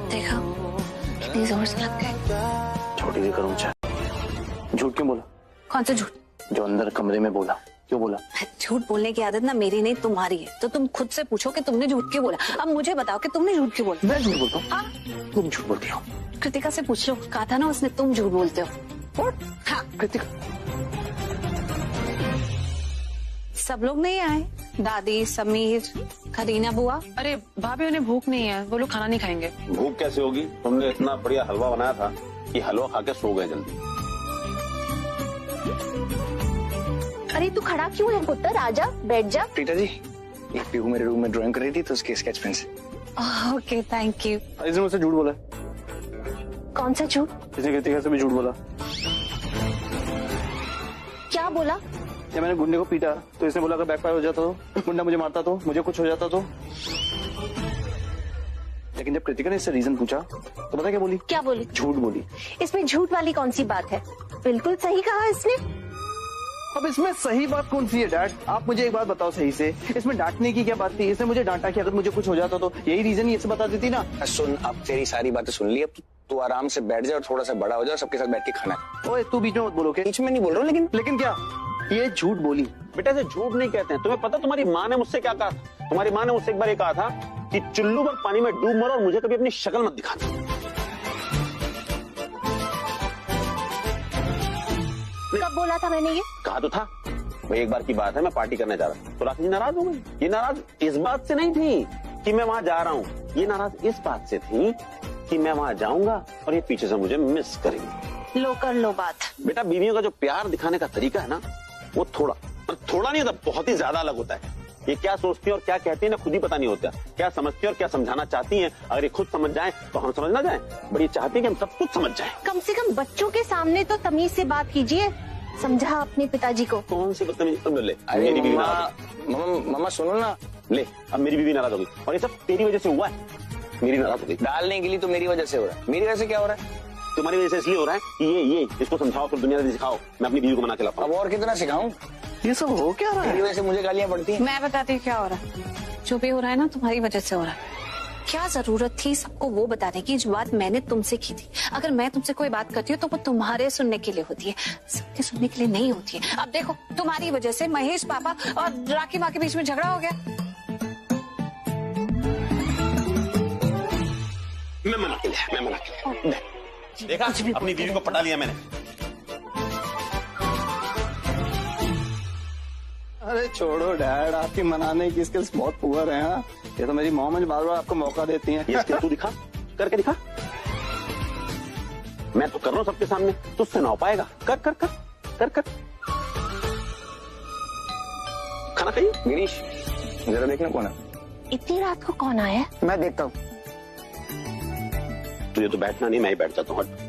देखो कितनी जोर से लग गए। छोटी सी करूँ चाहे। झूठ क्यों बोला? कौन सा झूठ? जो अंदर कमरे में बोला, क्यों बोला? झूठ बोलने की आदत ना मेरी नहीं तुम्हारी है, तो तुम खुद से पूछो कि तुमने झूठ क्यों बोला। अब मुझे बताओ कि तुमने झूठ क्यों बोला। मैं झूठ बोलता हूँ? हाँ, तुम झूठ बोलती हो। कृतिका से पूछ लो, कहा था ना उसने तुम झूठ बोलते हो। हाँ, कृतिका। सब लोग नहीं आए, दादी, समीर, करीना बुआ। अरे भाभी उन्हें भूख नहीं है, वो लोग खाना नहीं खाएंगे। भूख कैसे होगी? तुमने इतना बढ़िया हलवा बनाया था कि हलवा खा के सो गए जल्दी। अरे तू खड़ा क्यों है पुत्र, आजा बैठ जा। प्रीता जी ये पीहू मेरे रूम में ड्राइंग कर रही थी तो उसके स्केच पेन से। Okay thank you. इसने मुझसे झूठ बोला। कौन सा झूठ? इसने कृतिका से भी झूठ बोला। क्या बोला? जब मैंने गुंडे को पीटा तो इसने बोला अगर बैकफायर हो जाता तो, गुंडा मुझे मारता तो, मुझे कुछ हो जाता तो। लेकिन जब कृतिका ने इससे रीजन पूछा तो पता क्या बोली? क्या बोली? झूठ बोली। इसमें झूठ वाली कौन सी बात है? बिल्कुल सही कहा इसने। अब इसमें सही बात कौन सी है डैड? आप मुझे एक बात बताओ सही से, इसमें डांटने की क्या बात थी? इसने मुझे डांटा कि अगर मुझे कुछ हो जाता तो, यही रीजन ये से बता देती ना। सुन, अब तेरी सारी बातें सुन ली, अब तू आराम से बैठ जा और थोड़ा सा बड़ा हो जा और सबके साथ बैठ के खाना खा। ओए तू बीच में मत बोलो। बीच में नहीं बोल रहा हूँ, लेकिन क्या? ये झूठ बोली। बेटा इसे झूठ नहीं कहते हैं। तुम्हें पता तुम्हारी माँ ने मुझसे क्या कहा था? तुम्हारी माँ ने मुझसे एक बार ये कहा था कि चुल्लू भर पानी में डूब मरो और मुझे कभी अपनी शक्ल मत दिखाना। कब बोला था मैंने ये? कहा तो था भाई, एक बार की बात है, मैं पार्टी करने जा रहा तो राखी जी नाराज हो गई। ये नाराज इस बात से नहीं थी कि मैं वहां जा रहा हूँ, ये नाराज इस बात से थी कि मैं वहां जाऊंगा और ये पीछे से मुझे मिस करेंगे। लो कर लो बात। बेटा बीवियों का जो प्यार दिखाने का तरीका है ना, वो थोड़ा नहीं होता, बहुत ही ज्यादा अलग होता है। ये क्या सोचती है और क्या कहती है ना खुद ही पता नहीं होता, क्या समझती है और क्या समझाना चाहती है। अगर ये खुद समझ जाए तो हम समझ ना जाए, बट ये चाहती है कि हम सब कुछ समझ जाए। कम से कम बच्चों के सामने तो तमीज से बात कीजिए। समझा अपने पिताजी को। कौन सी बदतमीजी? ले मेरी बीवी मामा सुनो ना, ले अब मेरी बीवी नाराज होगी और ये सब तेरी वजह से हुआ है। मेरी नाराज हो गई। डालने के लिए तो मेरी वजह से हो रहा है। मेरी वजह से क्या हो रहा है? तुम्हारी वजह से इसलिए हो रहा है कि ये इसको समझाओ फिर दुनिया से सिखाओ। मैं अपनी बीवी को मना के लाऊं। अब और कितना सिखाऊं? ये सब हो क्या रहा है? मेरी वजह से मुझे गालियां पड़ती हैं। मैं बताती हूँ क्या हो रहा है। जो भी हो रहा है ना तुम्हारी वजह से हो रहा है। क्या जरूरत थी सबको वो बताने की जो बात मैंने तुमसे की थी? अगर मैं तुमसे कोई बात करती हूँ तो वो तुम्हारे सुनने के लिए होती है, सबके सुनने के लिए नहीं होती है। अब देखो तुम्हारी वजह से महेश पापा और राखी माँ के बीच में झगड़ा हो गया। मैं मना के देखा, अपनी बीवी को पटा लिया मैंने। अरे छोड़ो डैड, आपकी मनाने की स्किल्स बहुत पुअर हैं। हाँ? ये तो मेरी मॉम मुझे बार बार आपको मौका देती हैं। ये स्किल तू दिखा, करके दिखा। मैं तो कर रहा हूँ सबके सामने, तुझसे ना हो पाएगा। कर कर कर कर कर खाना खाइए। गिरीश जरा देखना कौन है। इतनी रात को कौन आया? मैं देखता हूँ। तुझे तो बैठना नहीं, मैं ही बैठ जाता हूँ। हट।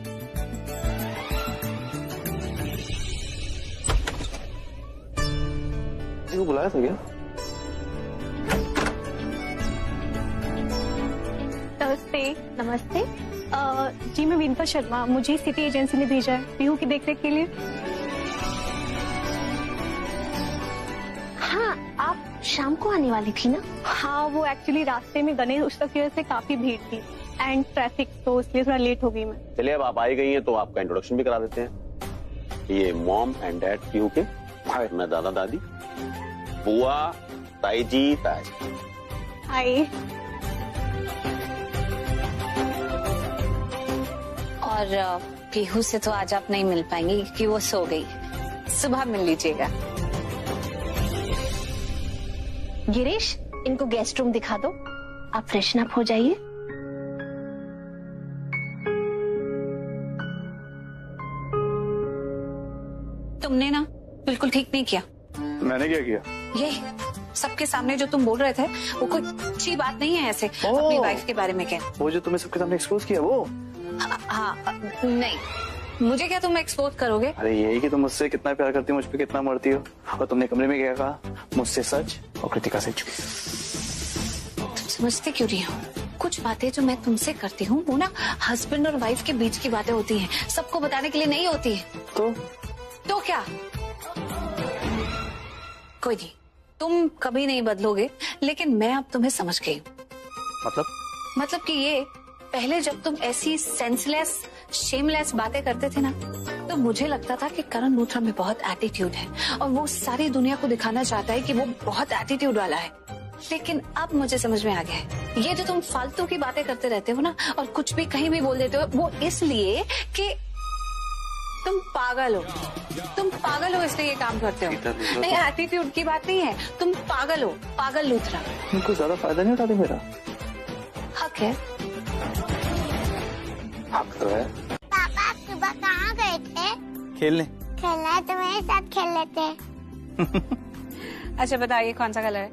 को बुलाया था क्या? नमस्ते। नमस्ते। जी मैं विनता शर्मा, मुझे सिटी एजेंसी ने भेजा है पीहू की देखरेख के लिए। हाँ, आप शाम को आने वाली थी ना? हाँ, वो एक्चुअली रास्ते में गणेश उत्सव की वजह से काफी भीड़ थी एंड ट्रैफिक, तो इसलिए थोड़ा लेट हो गई मैं। चलिए अब आप आई गई हैं तो आपका इंट्रोडक्शन भी करा देते हैं। ये मॉम एंड डैड पीहू के, मैं दादा दादी, बुआ, ताई जी, ताज। हाय। और पीहू से तो आज आप नहीं मिल पाएंगे क्योंकि वो सो गई। सुबह मिल लीजिएगा। गिरीश, इनको गेस्ट रूम दिखा दो, आप फ्रेशन अप हो जाइए। तुमने ना बिल्कुल ठीक नहीं किया। मैंने क्या किया? ये सबके सामने जो तुम बोल रहे थे वो कोई अच्छी बात नहीं है। ऐसे अपनी वाइफ के बारे में क्या? वो जो तुम्हें सबके सामने एक्सपोज किया वो? हाँ नहीं, मुझे क्या तुम एक्सपोज करोगे? अरे यही कि तुम मुझसे कितना प्यार करती हो, मुझ पे कितना मरती हो। और तुमने कमरे में क्या कहा? मुझसे सच और कृतिका से झूठ। तुम समझते क्यों नहीं हो? कुछ बातें जो मैं तुमसे करती हूँ वो ना हस्बैंड और वाइफ के बीच की बातें होती हैं, सबको बताने के लिए नहीं होती है। तो क्या? कोई नहीं, तुम कभी नहीं बदलोगे, लेकिन मैं अब तुम्हें समझ गई हूँ। मतलब कि ये पहले जब तुम ऐसी सेंसलेस शेमलेस बातें करते थे ना, तो मुझे लगता था कि करण लूथरा में बहुत एटीट्यूड है और वो सारी दुनिया को दिखाना चाहता है कि वो बहुत एटीट्यूड वाला है। लेकिन अब मुझे समझ में आ गया है, ये जो तुम फालतू की बातें करते रहते हो ना और कुछ भी कहीं भी बोल देते हो, वो इसलिए कि तुम पागल हो। तुम पागल हो इसलिए ये काम करते हो। नहीं, एटीट्यूड की बात नहीं है, तुम पागल हो, पागल लूथरा। कुछ ज्यादा फायदा नहीं उठाते मेरा। हक है। हक तो है। पापा सुबह कहाँ गए थे? खेलने। खेलना है तो मेरे साथ खेल लेते हैं। अच्छा बताइए कौन सा कलर है?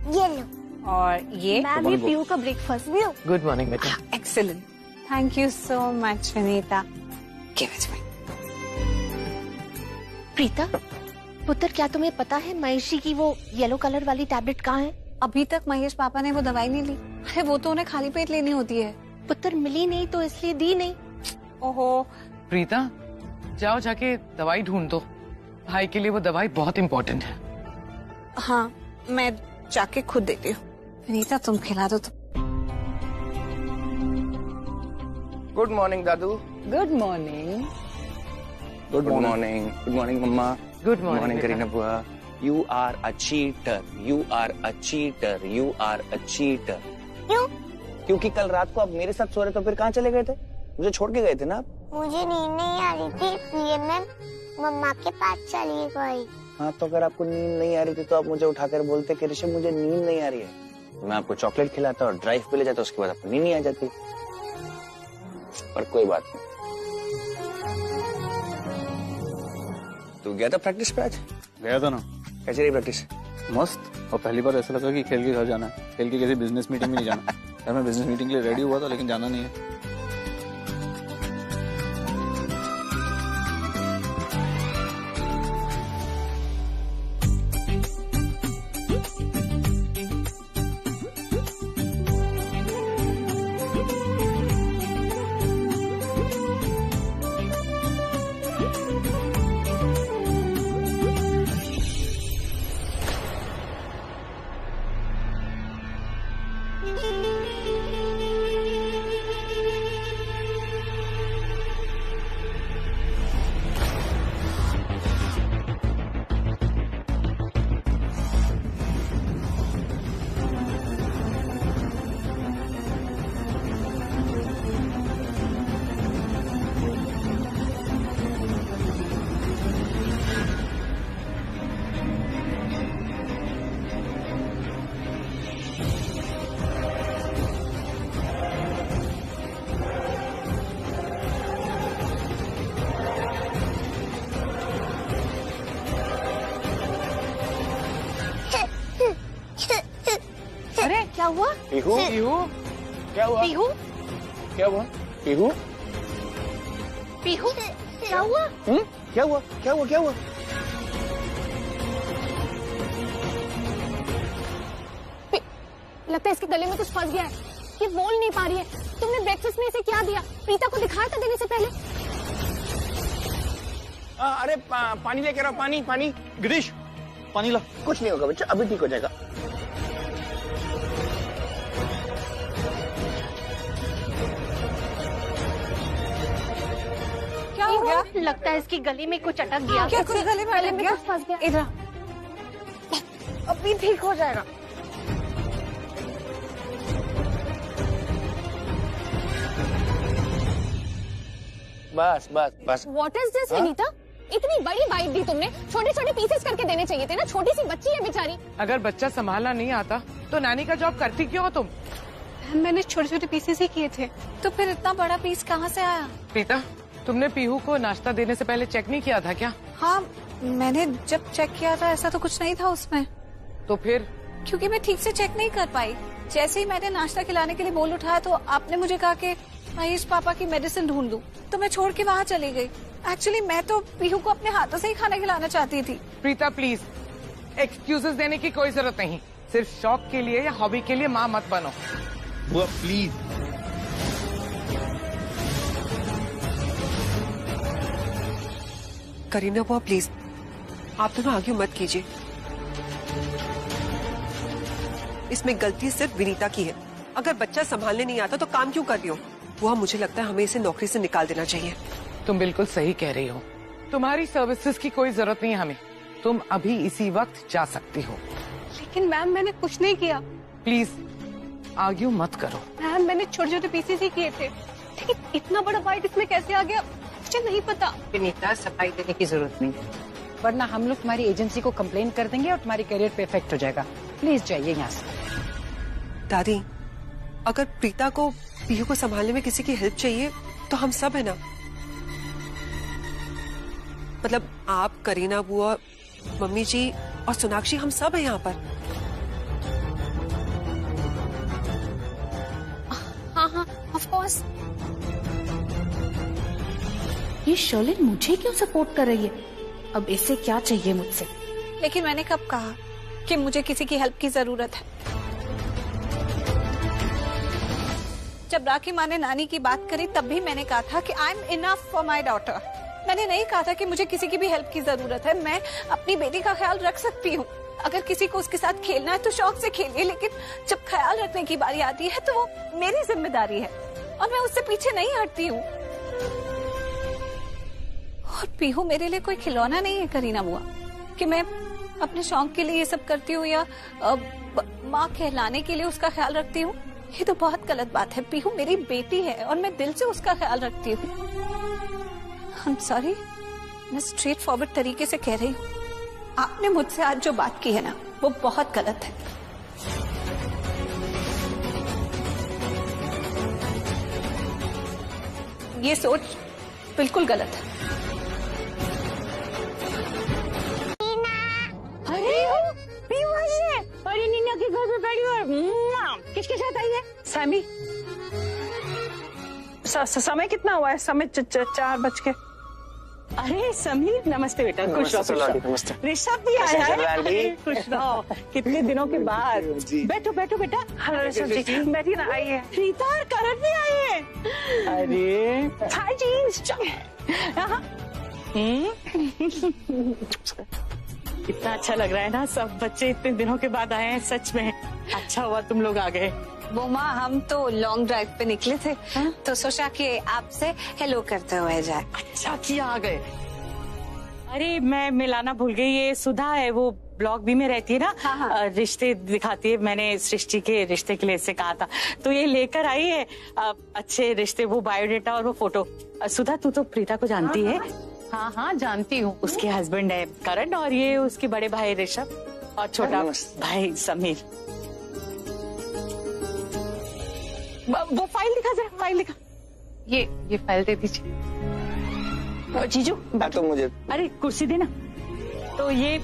ये लो। और ये मैम ये पीयू का ब्रेकफास्ट भी। गुड मॉर्निंग बेटा। Excellent, thank you so much Vinita. Preeta पुत्र, क्या तुम्हें पता है महेश जी की वो येलो कलर वाली टैबलेट कहाँ है? अभी तक महेश पापा ने वो दवाई नहीं ली। अरे वो तो उन्हें खाली पेट लेनी होती है। पुत्र मिली नहीं तो इसलिए दी नहीं। ओहो प्रीता, जाओ जाके दवाई ढूंढ दो, भाई के लिए वो दवाई बहुत इम्पोर्टेंट है। हाँ मैं जाके खुद देती हूँ। विनीता तुम खिला दो तो। गुड मॉर्निंग दादू। Good morning. Good morning. Good morning मम्मा। गुड मॉर्निंग करीना बुआ। You are a cheater, you are a cheater, you are a cheater. क्यों? क्योंकि कल रात को आप मेरे साथ सो रहे तो फिर कहाँ चले गए थे? मुझे छोड़ के गए थे ना आप। मुझे नींद नहीं आ रही थी इसलिए मैं मम्मा के पास चली गई। हाँ तो अगर आपको नींद नहीं आ रही थी तो आप मुझे उठाकर बोलते कि ऋषभ मुझे नींद नहीं आ रही है, मैं आपको चॉकलेट खिलाता और ड्राइव पे ले जाता, उसके बाद आपको नींद नहीं आ जाती। पर कोई बात नहीं। तू गया था प्रैक्टिस पे आज? गया था ना। कैसी रही प्रैक्टिस? मस्त। और पहली बार ऐसा लगा कि खेल के घर जाना है, खेल के किसी बिजनेस मीटिंग में नहीं जाना। यार मैं बिजनेस मीटिंग के लिए रेडी हुआ था लेकिन जाना नहीं है। अरे क्या हुआ? पीहू? क्या हुआ? पीहू? क्या हुआ? पीहू? पीहू क्या हुआ? क्या हुआ? क्या हुआ? क्या हुआ? लगता है इसके गले में कुछ फंस गया है, ये बोल नहीं पा रही है। तुमने ब्रेकफास्ट में इसे क्या दिया? प्रीता को दिखाया था देने से पहले? अरे पानी लेके आओ, पानी पानी। गिरीश पानी ला। कुछ नहीं होगा बच्चा, अभी ठीक हो जाएगा। क्या हो गया? लगता है इसकी गली में कुछ अटक गया। क्या कुछ गले में अटक गया? फंस गया। इधर अभी ठीक हो जाएगा। बस बस बस। What is this, Vinita? इतनी बड़ी बाइट दी तुमने, छोटे छोटे पीसेस करके देने चाहिए थे ना, छोटी सी बच्ची है बेचारी। अगर बच्चा संभालना नहीं आता तो नानी का जॉब करती क्यों हो तुम? मैंने छोटे छोटे पीसेस ही किए थे। तो फिर इतना बड़ा पीस कहाँ से आया? प्रीता, तुमने पीहू को नाश्ता देने से पहले चेक नहीं किया था क्या? हाँ मैंने जब चेक किया था ऐसा तो कुछ नहीं था उसमें। तो फिर? क्योंकि मैं ठीक से चेक नहीं कर पाई। जैसे ही मैंने नाश्ता खिलाने के लिए बोल उठाया तो आपने मुझे कहा कि महेश पापा की मेडिसिन ढूंढ दूं, तो मैं छोड़ के वहाँ चली गई। एक्चुअली मैं तो पीहू को अपने हाथों से ही खाना खिलाना चाहती थी। प्रीता प्लीज, एक्सक्यूजेस देने की कोई जरूरत नहीं। सिर्फ शौक के लिए या हॉबी के लिए माँ मत बनो। बुआ प्लीज। करीना बुआ प्लीज, आप दोनों आगे मत कीजिए। इसमें गलती सिर्फ विनीता की है। अगर बच्चा संभालने नहीं आता तो काम क्यों कर रही हो? बुआ मुझे लगता है हमें इसे नौकरी से निकाल देना चाहिए। तुम बिल्कुल सही कह रही हो। तुम्हारी सर्विसेज की कोई जरूरत नहीं है हमें। तुम अभी इसी वक्त जा सकती हो। लेकिन मैम मैंने कुछ नहीं किया। प्लीज आर्ग्यू मत करो। मैम मैंने छोटे छोटे पीसेस ही किए थे, लेकिन इतना बड़ा बाइट इसमें कैसे आ गया मुझे नहीं पता। विनीता, सफाई देने की जरूरत नहीं, वरना हम लोग तुम्हारी एजेंसी को कंप्लेन कर देंगे और तुम्हारे करियर पे इफेक्ट हो जाएगा। प्लीज जाइए यहाँ से। दादी, अगर प्रीता को पीहू को संभालने में किसी की हेल्प चाहिए तो हम सब है ना। मतलब आप, करीना बुआ, मम्मी जी और सोनाक्षी, हम सब है यहाँ पर। Of course. ये शर्लिन मुझे क्यों सपोर्ट कर रही है? अब इसे क्या चाहिए मुझसे? लेकिन मैंने कब कहा कि मुझे किसी की हेल्प की जरूरत है? जब राखी माँ ने नानी की बात करी तब भी मैंने कहा था कि I am enough for my daughter. मैंने नहीं कहा था कि मुझे किसी की भी हेल्प की जरूरत है। मैं अपनी बेटी का ख्याल रख सकती हूँ। अगर किसी को उसके साथ खेलना है तो शौक से खेलिए, लेकिन जब ख्याल रखने की बारी आती है तो वो मेरी जिम्मेदारी है और मैं उससे पीछे नहीं हटती हूँ। और पीहू मेरे लिए कोई खिलौना नहीं है करीना बुआ कि मैं अपने शौक के लिए ये सब करती हूँ या माँ कहलाने के लिए उसका ख्याल रखती हूँ। ये तो बहुत गलत बात है। पीहू मेरी बेटी है और मैं दिल से उसका ख्याल रखती हूँ। आई एम सॉरी, मैं स्ट्रेट फॉरवर्ड तरीके से कह रही हूँ। आपने मुझसे आज जो बात की है ना, वो बहुत गलत है। ये सोच बिल्कुल गलत है। अरे नीना के घर पे बैठी है। किसके साथ आई है? सैमी, समय कितना हुआ है? समय 4 बज के। अरे समीर, नमस्ते बेटा। खुश रहो। ऋषभ भी आया है। खुश रहो, कितने दिनों के बाद। बैठो बैठो बेटा। हेलो ऋषभ जी, बैठिए ना। आइए। रीता और करण भी आए हैं। अरे हाय जी। कितना अच्छा लग रहा है ना, सब बच्चे इतने दिनों के बाद आए हैं। सच में अच्छा हुआ तुम लोग आ गए। वो माँ, हम तो लॉन्ग ड्राइव पे निकले थे तो सोचा कि आपसे हेलो करते हुए जाए। अच्छा किया आ गए। अरे मैं मिलाना भूल गई, ये सुधा है, वो ब्लॉग भी में रहती है ना। हाँ। रिश्ते दिखाती है। मैंने सृष्टि के रिश्ते के लिए इससे कहा था तो ये लेकर आई है अच्छे रिश्ते, वो बायोडेटा और वो फोटो। सुधा, तू तो प्रीता को जानती है? हाँ हाँ जानती हूँ। उसके हस्बैंड है करण और ये उसके बड़े भाई ऋषभ और छोटा भाई समीर। वो फाइल दिखा जरा, फाइल दिखा। ये फाइल दे दीजिए। जीजू तो मुझे, अरे कुर्सी देना। तो ये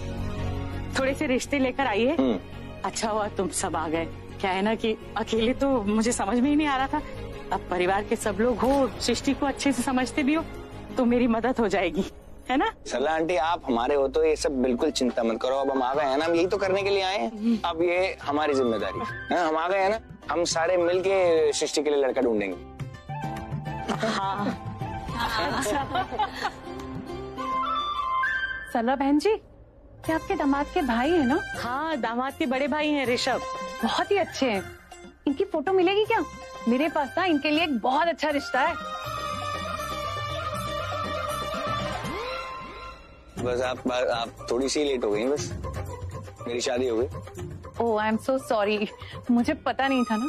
थोड़े से रिश्ते लेकर आई है। अच्छा हुआ तुम सब आ गए। क्या है ना कि अकेले तो मुझे समझ में ही नहीं आ रहा था। अब परिवार के सब लोग हो, सृष्टि को अच्छे से समझते भी हो तो मेरी मदद हो जाएगी, है ना? सरला आंटी, आप हमारे हो तो ये सब बिल्कुल चिंता मत करो। अब हम आ गए हैं ना, हम यही तो करने के लिए आए हैं। अब ये हमारी जिम्मेदारी है। हम आ गए हैं ना, हम सारे मिलके सृष्टि के लिए लड़का ढूंढेंगे। हाँ। सरला बहन जी, क्या आपके दामाद के भाई है ना? हाँ, दामाद के बड़े भाई हैं ऋषभ। बहुत ही अच्छे हैं। इनकी फोटो मिलेगी क्या? मेरे पास ना इनके लिए एक बहुत अच्छा रिश्ता है। बस आप थोड़ी सी लेट हो गई। बस मेरी शादी हो गई। ओह, आई एम सो सॉरी, मुझे पता नहीं था ना।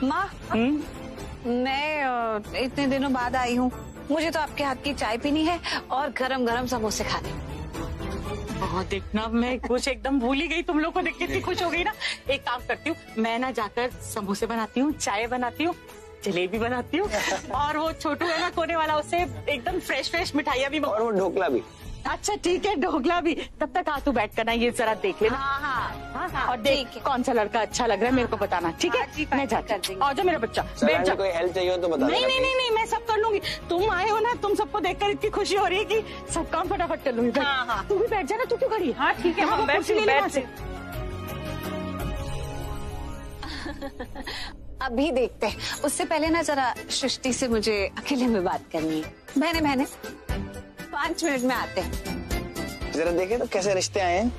माँ, मैं इतने दिनों बाद आई हूँ। मुझे तो आपके हाथ की चाय पीनी है और गरम गरम समोसे खाने। देखना, मैं कुछ एकदम भूल ही गई। तुम लोग को देख के इतनी खुश हो गई ना। एक काम करती हूँ, मैं ना जाकर समोसे बनाती हूँ, चाय बनाती हूँ, जलेबी बनाती हूँ और वो छोटू है ना कोने वाला, उससे एकदम फ्रेश मिठाइयाँ भी, और वो ढोकला भी। अच्छा ठीक है, ढोकला भी। तब तक आ तू बैठ कर ना ये जरा देख लेना। हाँ, और देख कौन सा लड़का अच्छा लग रहा है मेरे को बताना, ठीक है? मैं जाती हूँ। और जो मेरा बच्चा बैठ जा। कोई हेल्प चाहिए हो तो बता। नहीं, मैं सब कर लूंगी। तुम आए हो ना, तुम सबको देखकर इतनी खुशी हो रही है कि सब काम फटाफट कर लूंगी। तू भी बैठ जा ना। तू क्यों खड़ी? हाँ ठीक है, हम बैठ। अभी देखते हैं, उससे पहले ना जरा सृष्टि से मुझे अकेले में बात करनी है। बहने 5 मिनट में आते हैं। जरा देखे तो कैसे रिश्ते आए हैं।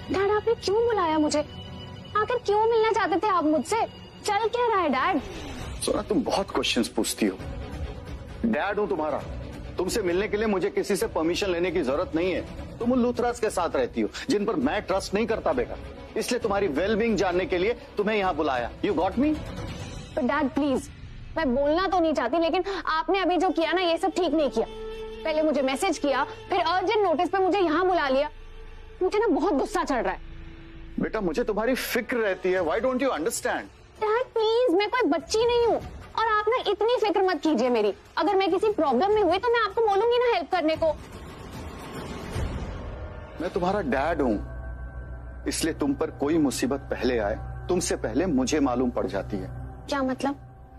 डैड, आपने क्यों बुलाया मुझे? आखिर क्यों मिलना चाहते थे आप मुझसे? चल क्या रहा है डैड? सोना, तुम बहुत क्वेश्चंस पूछती हो। डैड हूं तुम्हारा, तुमसे मिलने के लिए मुझे किसी से परमिशन लेने की जरूरत नहीं है। तुम उन लूथरास के साथ रहती हो जिन पर मैं ट्रस्ट नहीं करता बेटा, इसलिए तुम्हारी वेलबींग जानने के लिए तुम्हें यहाँ बुलाया। You got me? तो डैड प्लीज, मैं बोलना तो नहीं चाहती, लेकिन आपने अभी जो किया ना, ये सब ठीक नहीं किया। पहले मुझे मैसेज किया, फिर अर्जेंट नोटिस पे मुझे यहाँ बुला लिया। मुझे ना बहुत गुस्सा चढ़ रहा है। बेटा, मुझे तुम्हारी फिक्र रहती है। Why don't you understand? Dad please, मैं कोई बच्ची नहीं हूँ और आप ना इतनी फिक्र मत कीजिए मेरी। अगर मैं किसी प्रॉब्लम में हुई तो मैं आपको बोलूंगी ना हेल्प करने को। मैं तुम्हारा डैड हूं, इसलिए तुम पर कोई मुसीबत पहले आए तुमसे पहले मुझे मालूम पड़ जाती है। क्या मतलब?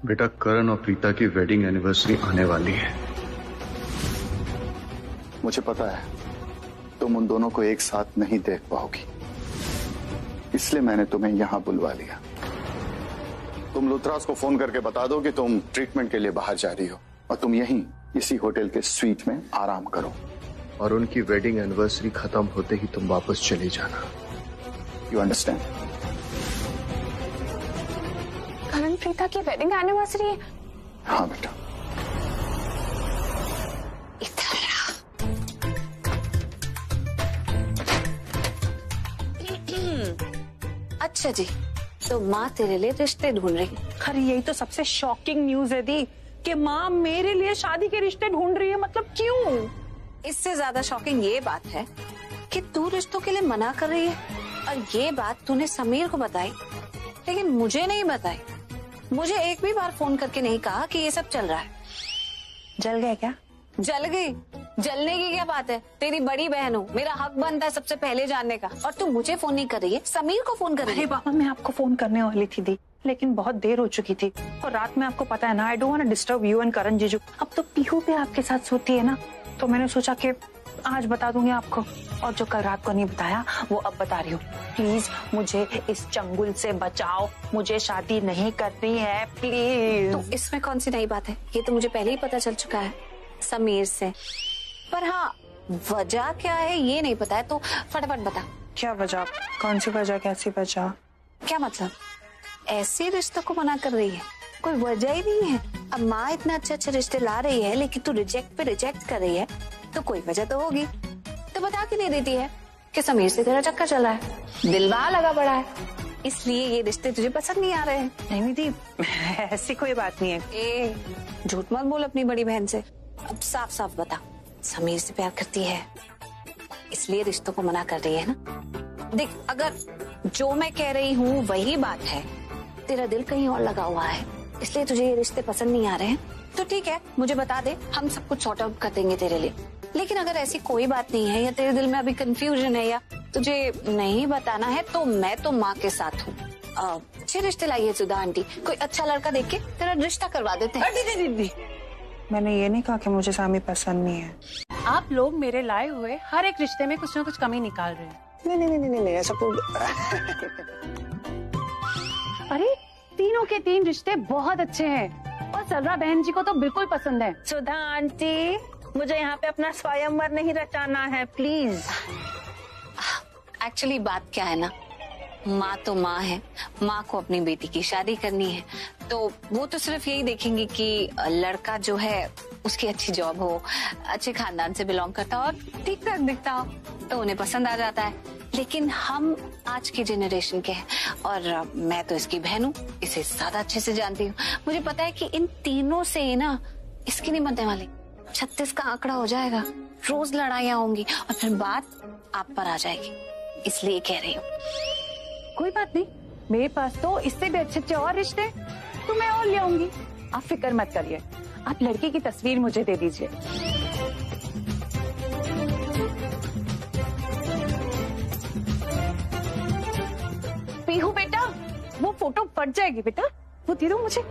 बेटा, करण और प्रीता की वेडिंग एनिवर्सरी आने वाली है। मुझे पता है तुम उन दोनों को एक साथ नहीं देख पाओगी, इसलिए मैंने तुम्हें यहां बुलवा लिया। तुम लुथरास को फोन करके बता दो कि तुम ट्रीटमेंट के लिए बाहर जा रही हो और तुम यहीं इसी होटल के स्वीट में आराम करो, और उनकी वेडिंग एनिवर्सरी खत्म होते ही तुम वापस चली जाना। You understand? करण प्रीता की वेडिंग एनिवर्सरी है? हाँ बेटा। अच्छा जी, तो माँ तेरे लिए रिश्ते ढूंढ रही है। अरे यही तो सबसे शॉकिंग न्यूज है दी कि माँ मेरे लिए शादी के रिश्ते ढूंढ रही है। मतलब क्यों? इससे ज्यादा शॉकिंग ये बात है कि तू रिश्तों के लिए मना कर रही है, और ये बात तूने समीर को बताई, लेकिन मुझे नहीं बताई। मुझे एक भी बार फोन करके नहीं कहा कि ये सब चल रहा है। जल गया क्या? जल गई? जलने की क्या बात है? तेरी बड़ी बहन हूँ, मेरा हक बनता है सबसे पहले जानने का, और तू मुझे फोन नहीं कर रही है, समीर को फोन कर रही है। अरे बाबा, मैं आपको फोन करने वाली थी दी, लेकिन बहुत देर हो चुकी थी, और रात में आपको पता है ना, I don't want to disturb you and Karan जीजू। अब तो पीहू भी आपके साथ सोती है ना, तो मैंने सोचा कि आज बता दूंगी आपको, और जो कल रात को नहीं बताया वो अब बता रही हूँ। प्लीज मुझे इस चंगुल से बचाओ, मुझे शादी नहीं करनी है प्लीज। तो इसमें कौन सी नई बात है? ये तो मुझे पहले ही पता चल चुका है समीर से, पर हाँ वजह क्या है ये नहीं पता है, तो फटाफट बता। क्या वजह? कौन सी वजह? कैसी वजह? क्या मतलब? ऐसे रिश्तों को मना कर रही है, कोई वजह ही नहीं है। अब माँ इतना अच्छे अच्छे रिश्ते ला रही है, लेकिन तू रिजेक्ट पे रिजेक्ट कर रही है, तो कोई वजह तो होगी। तो बता के नहीं देती है कि समीर से तेरा चक्कर चला है, दिल वहां लगा पड़ा है, इसलिए ये रिश्ते तुझे पसंद नहीं आ रहे हैं। नहीं दी, ऐसी कोई बात नहीं है। ए, झूठ मत बोल अपनी बड़ी बहन से। अब साफ साफ बता, समीर से प्यार करती है इसलिए रिश्तों को मना कर रही है ना? देख, अगर जो मैं कह रही हूँ वही बात है, तेरा दिल कहीं और लगा हुआ है, इसलिए तुझे ये रिश्ते पसंद नहीं आ रहे हैं, तो ठीक है, मुझे बता दे, हम सब कुछ सॉर्ट आउट कर देंगे तेरे लिए। लेकिन अगर ऐसी कोई बात नहीं है, या तेरे दिल में अभी कंफ्यूजन है, या तुझे नहीं बताना है, तो मैं तो माँ के साथ हूँ। अच्छे रिश्ते लाइए सुधा आंटी, कोई अच्छा लड़का देख के तेरा रिश्ता करवा देते हैं। मैंने ये नहीं कहा कि मुझे सामी पसंद नहीं है। आप लोग मेरे लाए हुए हर एक रिश्ते में कुछ ना कुछ कमी निकाल रहे हैं। नहीं ऐसा तो। अरे तीनों के तीन रिश्ते बहुत अच्छे हैं, और सरला बहन जी को तो बिल्कुल पसंद है। सुधा आंटी, मुझे यहाँ पे अपना स्वयंवर नहीं रचाना है प्लीज। एक्चुअली बात क्या है ना, माँ तो माँ है, माँ को अपनी बेटी की शादी करनी है, तो वो तो सिर्फ यही देखेंगी कि लड़का जो है उसकी अच्छी जॉब हो, अच्छे खानदान से बिलोंग करता हो और ठीक ठाक दिखता हो, तो उन्हें पसंद आ जाता है। लेकिन हम आज की जनरेशन के हैं, और मैं तो इसकी बहन हूँ, इसे ज्यादा अच्छे से जानती हूँ। मुझे पता है कि इन तीनों से ही ना इसकी नहीं बनने वाली, 36 का आंकड़ा हो जाएगा, रोज लड़ाइयाँ होंगी, और फिर बात आप पर आ जाएगी, इसलिए कह रही हूँ। कोई बात नहीं, मेरे पास तो इससे भी अच्छे अच्छे और रिश्ते, तो मैं और ले आऊंगी, आप फिक्र मत करिए। आप लड़की की तस्वीर मुझे दे दीजिए। पीहू बेटा, वो फोटो फट जाएगी बेटा, वो दे दो मुझे।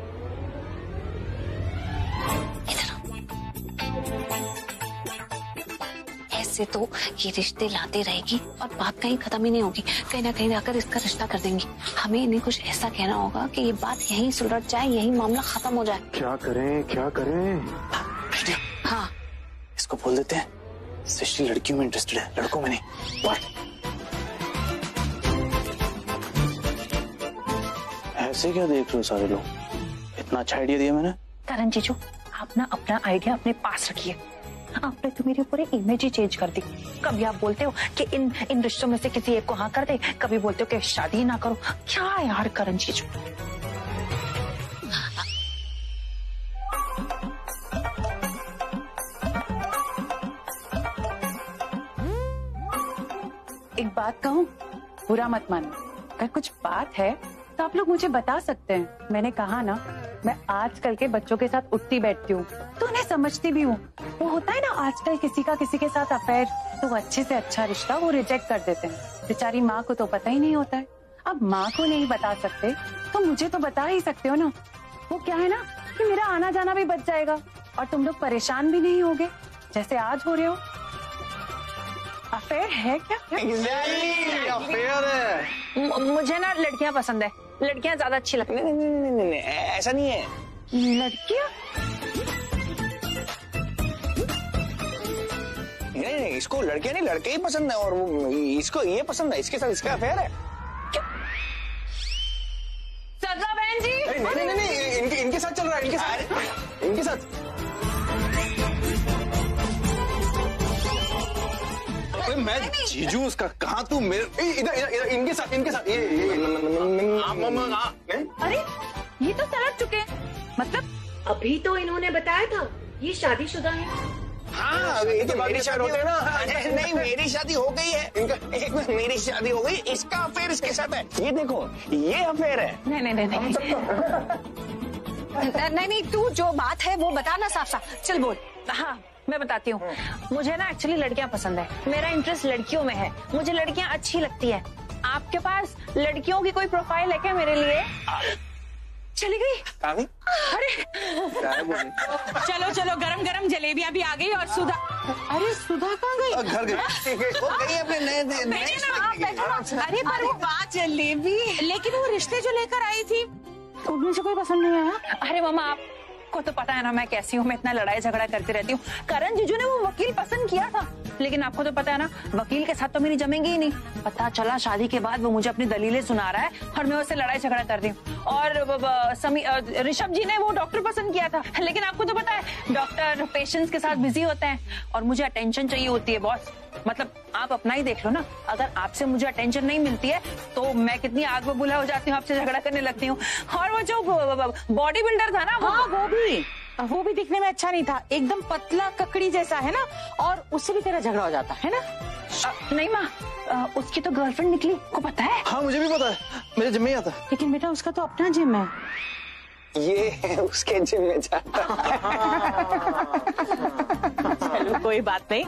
ऐसे तो ये रिश्ते लाते रहेगी और बात कहीं खत्म ही नहीं होगी, कहीं ना कहीं जाकर इसका रिश्ता कर देंगी। हमें इन्हें कुछ ऐसा कहना होगा कि ये बात यहीं सुलझ जाए, यहीं मामला खत्म हो जाए। क्या करें क्या करें? हाँ, इसको बोल देते हैं सृष्टि लड़कियों में इंटरेस्टेड है, लड़कों में नहीं। ऐसे क्या देख रहे हो सारे लोग? इतना अच्छा आइडिया दिया मैंने। करण जीजू, आप ना अपना आइडिया अपने पास रखिए। आपने तो मेरी पूरी इमेज ही चेंज कर दी। कभी आप बोलते हो कि इन रिश्तों में से किसी एक को हाँ कर दे, कभी बोलते हो कि शादी ही ना करो। क्या यार करण जीजू। एक बात कहूँ, बुरा मत मानो, अगर कुछ बात है तो आप लोग मुझे बता सकते हैं। मैंने कहा ना, मैं आजकल के बच्चों के साथ उठती बैठती हूँ, तो उन्हें समझती भी हूँ। वो होता है ना आजकल किसी का किसी के साथ अफेयर, तो अच्छे से अच्छा रिश्ता वो रिजेक्ट कर देते हैं। बेचारी माँ को तो पता ही नहीं होता है। अब माँ को नहीं बता सकते तो मुझे तो बता ही सकते हो ना। वो क्या है ना कि मेरा आना जाना भी बच जाएगा और तुम लोग परेशान भी नहीं होगे जैसे आज हो रहे हो। अफेयर है क्या? अफेयर है। मुझे ना लड़कियां पसंद है, लड़कियां ज्यादा अच्छी लगती है। नहीं, ऐसा नहीं है। लड़कियां? नहीं, इसको लड़कियां नहीं लड़के ही पसंद है और वो इसको ये पसंद है, इसके साथ इसका अफेयर है। सरला बहन जी। नहीं, इनके साथ चल रहा है, इनके साथ। अरे मैं जीजू उसका, कहाँ तू मेरे इधर इनके साथ ये अरे ये तो सलट चुके हैं। मतलब अभी तो इन्होंने बताया था ये शादीशुदा है। हाँ, ये तो मेरी शादी होती है ना। नहीं, मेरी शादी हो गई है इनका। एक मिनट, मेरी शादी हो गई, इसका अफेयर इसके साथ है। ये देखो, ये अफेयर है। नहीं, तू जो बात है वो बता ना साफ साफ। चल बोल। हाँ, मैं बताती हूँ। मुझे ना एक्चुअली लड़कियां पसंद है, मेरा इंटरेस्ट लड़कियों में है, मुझे लड़कियां अच्छी लगती है। आपके पास लड़कियों की कोई प्रोफाइल है क्या मेरे लिए? चली गई। अरे चलो गरम गरम जलेबियां भी आ गई और सुधा। अरे सुधा कहाँ गई? घर गई। वो गई अपने नए अरे पर वो बात जलेबी, लेकिन वो रिश्ते जो लेकर आई थी उनमें से कोई पसंद नहीं आया। अरे मामा, आपको तो पता है ना मैं कैसी हूँ, मैं इतना लड़ाई झगड़ा करती रहती हूँ। करण जीजू ने वो वकील पसंद किया था, लेकिन आपको तो पता है ना वकील के साथ तो मेरी जमेंगी ही नहीं। पता चला शादी के बाद वो मुझे अपनी दलीलें सुना रहा है और मैं उससे लड़ाई झगड़ा कर रही हूँ। और ऋषभ जी ने वो डॉक्टर पसंद किया था, लेकिन आपको तो पता है डॉक्टर पेशेंट्स के साथ बिजी होते हैं और मुझे अटेंशन चाहिए होती है बॉस। मतलब आप अपना ही देख लो ना, अगर आपसे मुझे अटेंशन नहीं मिलती है तो मैं कितनी आग बबूला हो जाती हूँ, आपसे झगड़ा करने लगती हूँ। और वो जो बॉडी बिल्डर था ना, वो भी दिखने में अच्छा नहीं था, एकदम पतला ककड़ी जैसा है ना, और उससे भी तेरा झगड़ा हो जाता है ना। नहीं माँ, उसकी तो गर्लफ्रेंड निकली, को पता है? हाँ मुझे भी पता है, मेरे जिम में ही आता। लेकिन बेटा उसका तो अपना जिम है। ये उसके जिम में जाता। चलो कोई बात नहीं,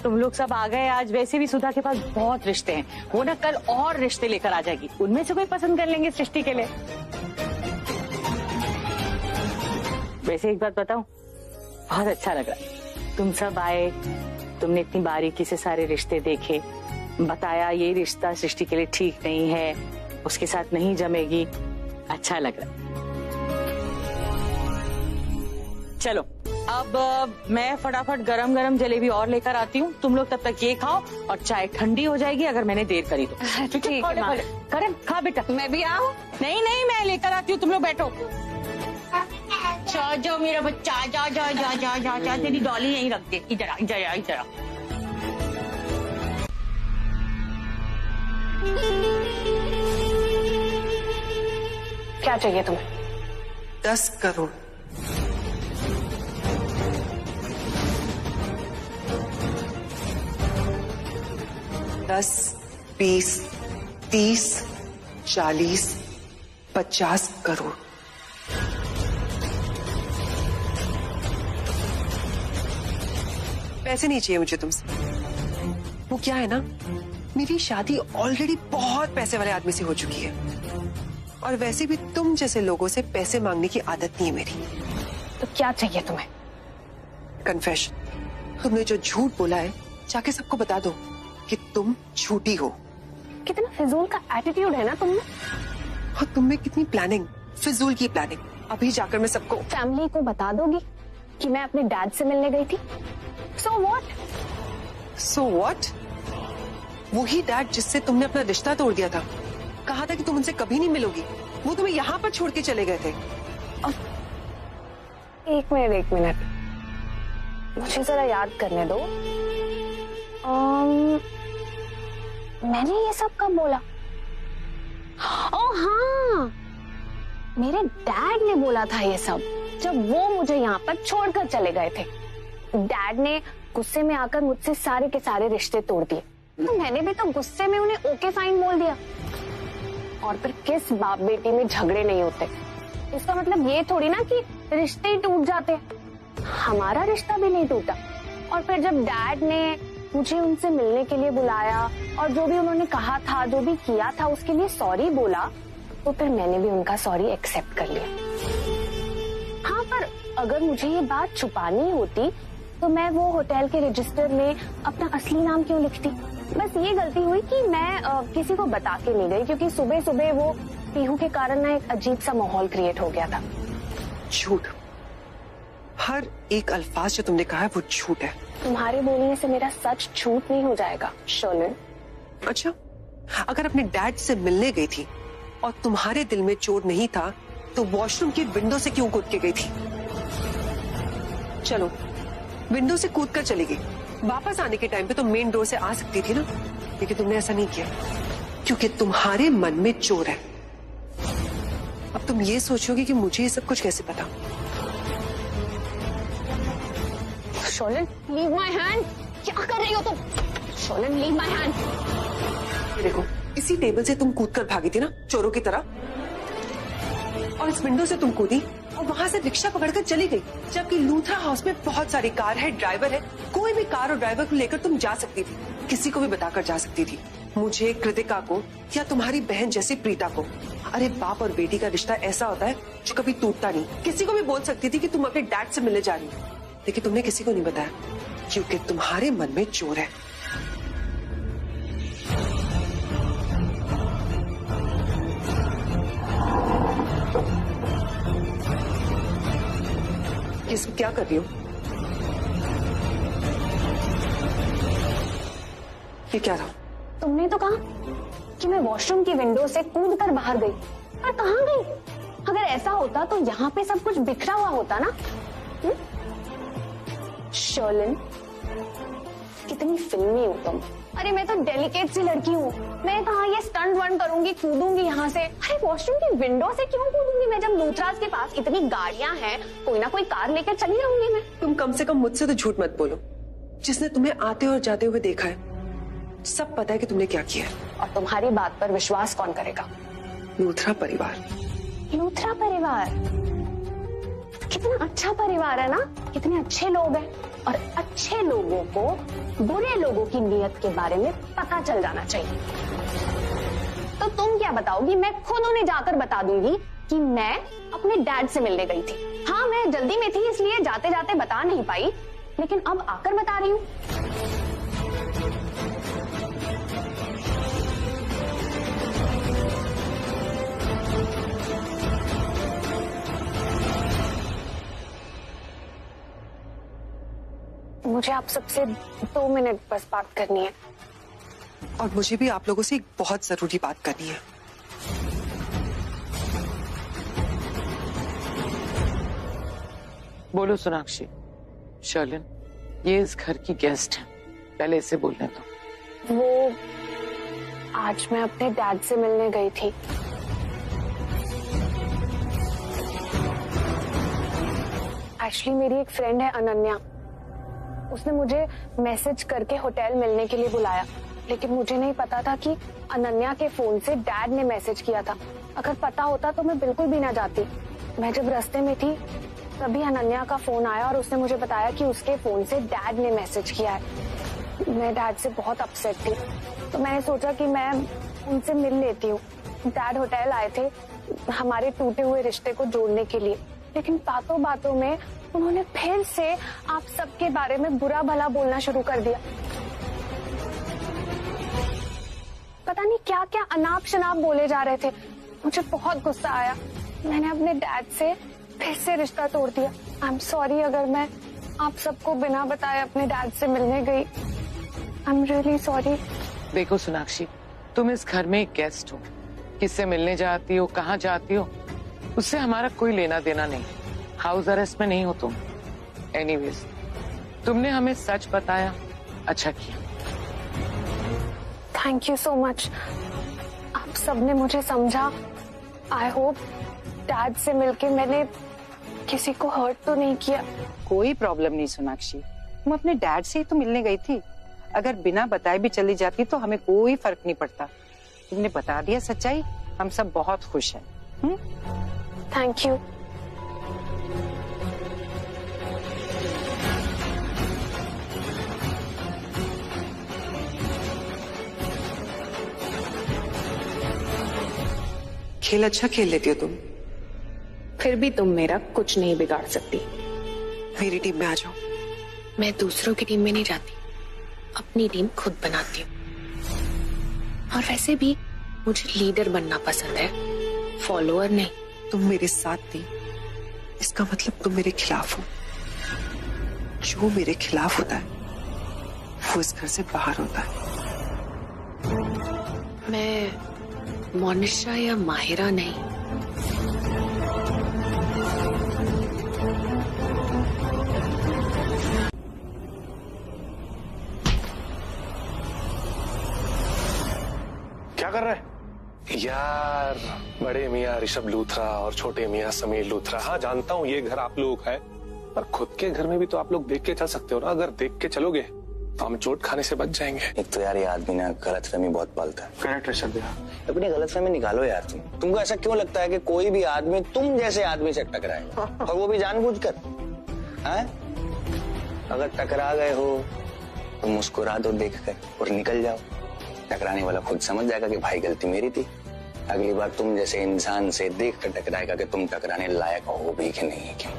तुम लोग सब आ गए आज। वैसे भी सुधा के पास बहुत रिश्ते हैं, वो ना कल और रिश्ते लेकर आ जाएगी, उनमें से कोई पसंद कर लेंगे सृष्टि के लिए। वैसे एक बात बताऊं, बहुत अच्छा लग रहा तुम सब आए, तुमने इतनी बारीकी से सारे रिश्ते देखे, बताया ये रिश्ता सृष्टि के लिए ठीक नहीं है, उसके साथ नहीं जमेगी। अच्छा लग रहा। चलो अब मैं फटाफट गरम गरम जलेबी और लेकर आती हूँ, तुम लोग तब तक ये खाओ और चाय ठंडी हो जाएगी अगर मैंने देर करी तो। ठीक है करण खा बेटा। मैं भी आऊँ? नहीं मैं लेकर आती हूँ, तुम लोग बैठो। जाओ मेरा बच्चा, जा तेरी डॉली यहीं रख दे। इधर आ। क्या चाहिए तुम्हें? 10 करोड़। दस, 20, 30, 40, 50 करोड़। पैसे नहीं चाहिए मुझे तुमसे। वो क्या है ना, मेरी शादी ऑलरेडी बहुत पैसे वाले आदमी से हो चुकी है, और वैसे भी तुम जैसे लोगों से पैसे मांगने की आदत नहीं है मेरी। तो क्या चाहिए तुम्हें? कन्फेशन। तुमने जो झूठ बोला है जाके सबको बता दो कि तुम झूठी हो। कितना फिजूल का एटीट्यूड है ना तुमने। और तुमने कितनी प्लानिंग, फिजूल की प्लानिंग। अभी जाकर मैं सबको, फैमिली को बता दोगी कि मैं अपने डैड से मिलने गई थी। So what? So what? वही डैड जिससे तुमने अपना रिश्ता तोड़ दिया था, कहा था कि तुम उनसे कभी नहीं मिलोगी, वो तुम्हें यहाँ पर छोड़ के चले गए थे। एक मिनट मुझे जरा याद करने दो। मैंने ये सब कब बोला? ओह हाँ, मेरे डैड ने बोला था ये सब जब वो मुझे यहाँ पर छोड़कर चले गए थे। डैड ने गुस्से में आकर मुझसे सारे के सारे रिश्ते तोड़ दिए, तो मैंने भी तो गुस्से में उन्हें ओके फाइन बोल दिया। और फिर किस बाप बेटी में झगड़े नहीं होते, इसका मतलब ये थोड़ी ना कि रिश्ते ही टूट जाते। हमारा रिश्ता भी नहीं टूटा, और फिर जब डैड ने मुझे उनसे मिलने के लिए बुलाया और जो भी उन्होंने कहा था, जो भी किया था, उसके लिए सॉरी बोला, तो फिर मैंने भी उनका सॉरी एक्सेप्ट कर लिया। हाँ, पर अगर मुझे ये बात छुपानी होती तो मैं वो होटल के रजिस्टर में अपना असली नाम क्यों लिखती। बस ये गलती हुई कि मैं किसी को बता के नहीं गई, क्योंकि सुबह सुबह वो पीहू के कारण ना एक अजीब सा माहौल क्रिएट हो गया था। झूठ, हर एक अल्फाज जो तुमने कहा है वो झूठ है। तुम्हारे बोलने से मेरा सच झूठ नहीं हो जाएगा शर्लिन। अच्छा, अगर अपने डैड से मिलने गई थी और तुम्हारे दिल में चोट नहीं था तो वॉशरूम की विंडो से क्यों कूद के गई थी? चलो, विंडो से कूद कर चली गई, वापस आने के टाइम पे तो मेन डोर से आ सकती थी ना, लेकिन तुमने ऐसा नहीं किया क्योंकि तुम्हारे मन में चोर है। अब तुम ये सोचोगे कि मुझे ये सब कुछ कैसे पता? Sherlyn, leave my hand. क्या कर रही हो तुम? Sherlyn, leave my hand. देखो, इसी टेबल से तुम कूद कर भागी थी ना चोरों की तरह, और इस विंडो से तुम कूदी और वहां से रिक्शा पकड़कर चली गई, जबकि लूथरा हाउस में बहुत सारी कार है, ड्राइवर है, कोई भी कार और ड्राइवर को लेकर तुम जा सकती थी, किसी को भी बताकर जा सकती थी, मुझे, कृतिका को या तुम्हारी बहन जैसी प्रीता को। अरे बाप और बेटी का रिश्ता ऐसा होता है जो कभी टूटता नहीं। किसी को भी बोल सकती थी कि तुम अपने डैड से मिलने जा रही हो, लेकिन तुमने किसी को नहीं बताया क्योंकि तुम्हारे मन में चोर है। ये सब क्या कर रही हो? ये क्या था? तुमने तो कहा कि मैं वॉशरूम की विंडो से कूद कर बाहर गई, पर कहाँ गई? अगर ऐसा होता तो यहाँ पे सब कुछ बिखरा हुआ होता ना। शर्लिन, कितनी फिल्मी हो तुम। अरे मैं तो डेलिकेट सी लड़की हूँ, मैं कहाँ ये स्टंट वंट करूंगी, कूदूंगी यहाँ से। अरे वॉशरूम की विंडो से क्यों कूदूंगी मैं, जब लूथराज के पास इतनी गाड़ियां हैं, कोई ना कोई कार लेकर चली जाऊंगी मैं। तुम कम से कम मुझसे तो झूठ मत बोलो। जिसने तुम्हें आते और जाते हुए देखा है, सब पता है कि तुमने क्या किया है। और तुम्हारी बात पर विश्वास कौन करेगा? लूथरा परिवार। लूथरा परिवार कितना अच्छा परिवार है ना, कितने अच्छे लोग हैं, और अच्छे लोगों को बुरे लोगों की नीयत के बारे में पता चल जाना चाहिए। तो तुम क्या बताओगी? मैं खुद उन्हें जाकर बता दूंगी कि मैं अपने डैड से मिलने गई थी। हाँ, मैं जल्दी में थी इसलिए जाते जाते बता नहीं पाई, लेकिन अब आकर बता रही हूँ। मुझे आप सबसे 2 मिनट बस बात करनी है। और मुझे भी आप लोगों से एक बहुत जरूरी बात करनी है। बोलो सोनाक्षी। शर्लिन, ये इस घर की गेस्ट है, पहले इसे बोलने दो। वो आज मैं अपने डैड से मिलने गई थी। एक्चुअली मेरी एक फ्रेंड है अनन्या, उसने मुझे मैसेज करके होटल मिलने के लिए बुलाया, लेकिन मुझे नहीं पता था कि अनन्या के फोन से डैड ने मैसेज किया था। अगर पता होता तो मैं बिल्कुल भी ना जाती। मैं जब रास्ते में थी तभी अनन्या का फोन आया और उसने मुझे बताया कि उसके फोन से डैड ने मैसेज किया है। मैं डैड से बहुत अपसेट थी, तो मैंने सोचा कि मैं उनसे मिल लेती हूँ। डैड होटल आए थे हमारे टूटे हुए रिश्ते को जोड़ने के लिए, लेकिन बातों बातों में उन्होंने फिर से आप सबके बारे में बुरा भला बोलना शुरू कर दिया। पता नहीं क्या क्या अनाप शनाप बोले जा रहे थे। मुझे बहुत गुस्सा आया, मैंने अपने डैड से फिर से रिश्ता तोड़ दिया। आई एम सॉरी अगर मैं आप सबको बिना बताए अपने डैड से मिलने गई। I am really sorry. देखो सोनाक्षी, तुम इस घर में एक गेस्ट हो, किससे मिलने जाती हो, कहाँ जाती हो, उससे हमारा कोई लेना देना नहीं। हाउस अरेस्ट में नहीं हो तुम। एनीवेज, तुमने हमें सच बताया, अच्छा किया। थैंक यू सो मच, आप सबने मुझे समझा। आई होप डैड से मिलके मैंने किसी को हर्ट तो नहीं किया। कोई प्रॉब्लम नहीं सोनाक्षी, तुम अपने डैड से ही तो मिलने गई थी। अगर बिना बताए भी चली जाती तो हमें कोई फर्क नहीं पड़ता। तुमने बता दिया सच्चाई, हम सब बहुत खुश हैं। Thank you. खेल अच्छा खेल लेती हो तुम। फिर भी तुम मेरा कुछ नहीं बिगाड़ सकती। मेरी टीम में आ जाओ। मैं दूसरों की टीम में नहीं जाती, अपनी टीम खुद बनाती हूँ। और वैसे भी मुझे लीडर बनना पसंद है, फॉलोअर नहीं। तुम मेरे साथ नहीं, इसका मतलब तुम मेरे खिलाफ हो। जो मेरे खिलाफ होता है वो इस घर से बाहर होता है। मैं मोनिशा या माहिरा नहीं, क्या कर रहा है यार? बड़े मियाँ ऋषभ लूथरा और छोटे मियाँ समीर लूथरा। हाँ जानता हूँ ये घर आप लोगों का है, पर खुद के घर में भी तो आप लोग देख के चल सकते हो ना। अगर देख के चलोगे तो हम चोट खाने से बच जाएंगे। एक तो यार ये आदमी ना गलतफहमी बहुत पालता है। करेक्ट ऋषभ भैया, अपनी गलतफहमी निकालो यार। तुमको ऐसा क्यों लगता है कि कोई भी आदमी तुम जैसे आदमी से टकराएगा, और वो भी जानबूझकर? हैं? अगर टकरा गए हो तो मुस्कुरा दो देखकर और निकल जाओ। टकराने वाला खुद समझ जाएगा कि भाई गलती मेरी थी। अगली बार तुम जैसे इंसान से देख कर टकराएगा कि तुम टकराने लायक हो भी कि नहीं। क्यों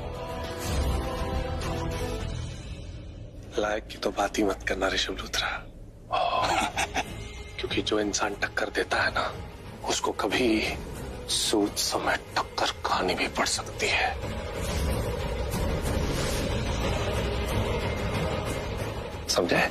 लायक की तो बात ही मत करना ऋषभ लूथरा। क्योंकि जो इंसान टक्कर देता है ना, उसको कभी सूद समय टक्कर खानी भी पड़ सकती है। समझे?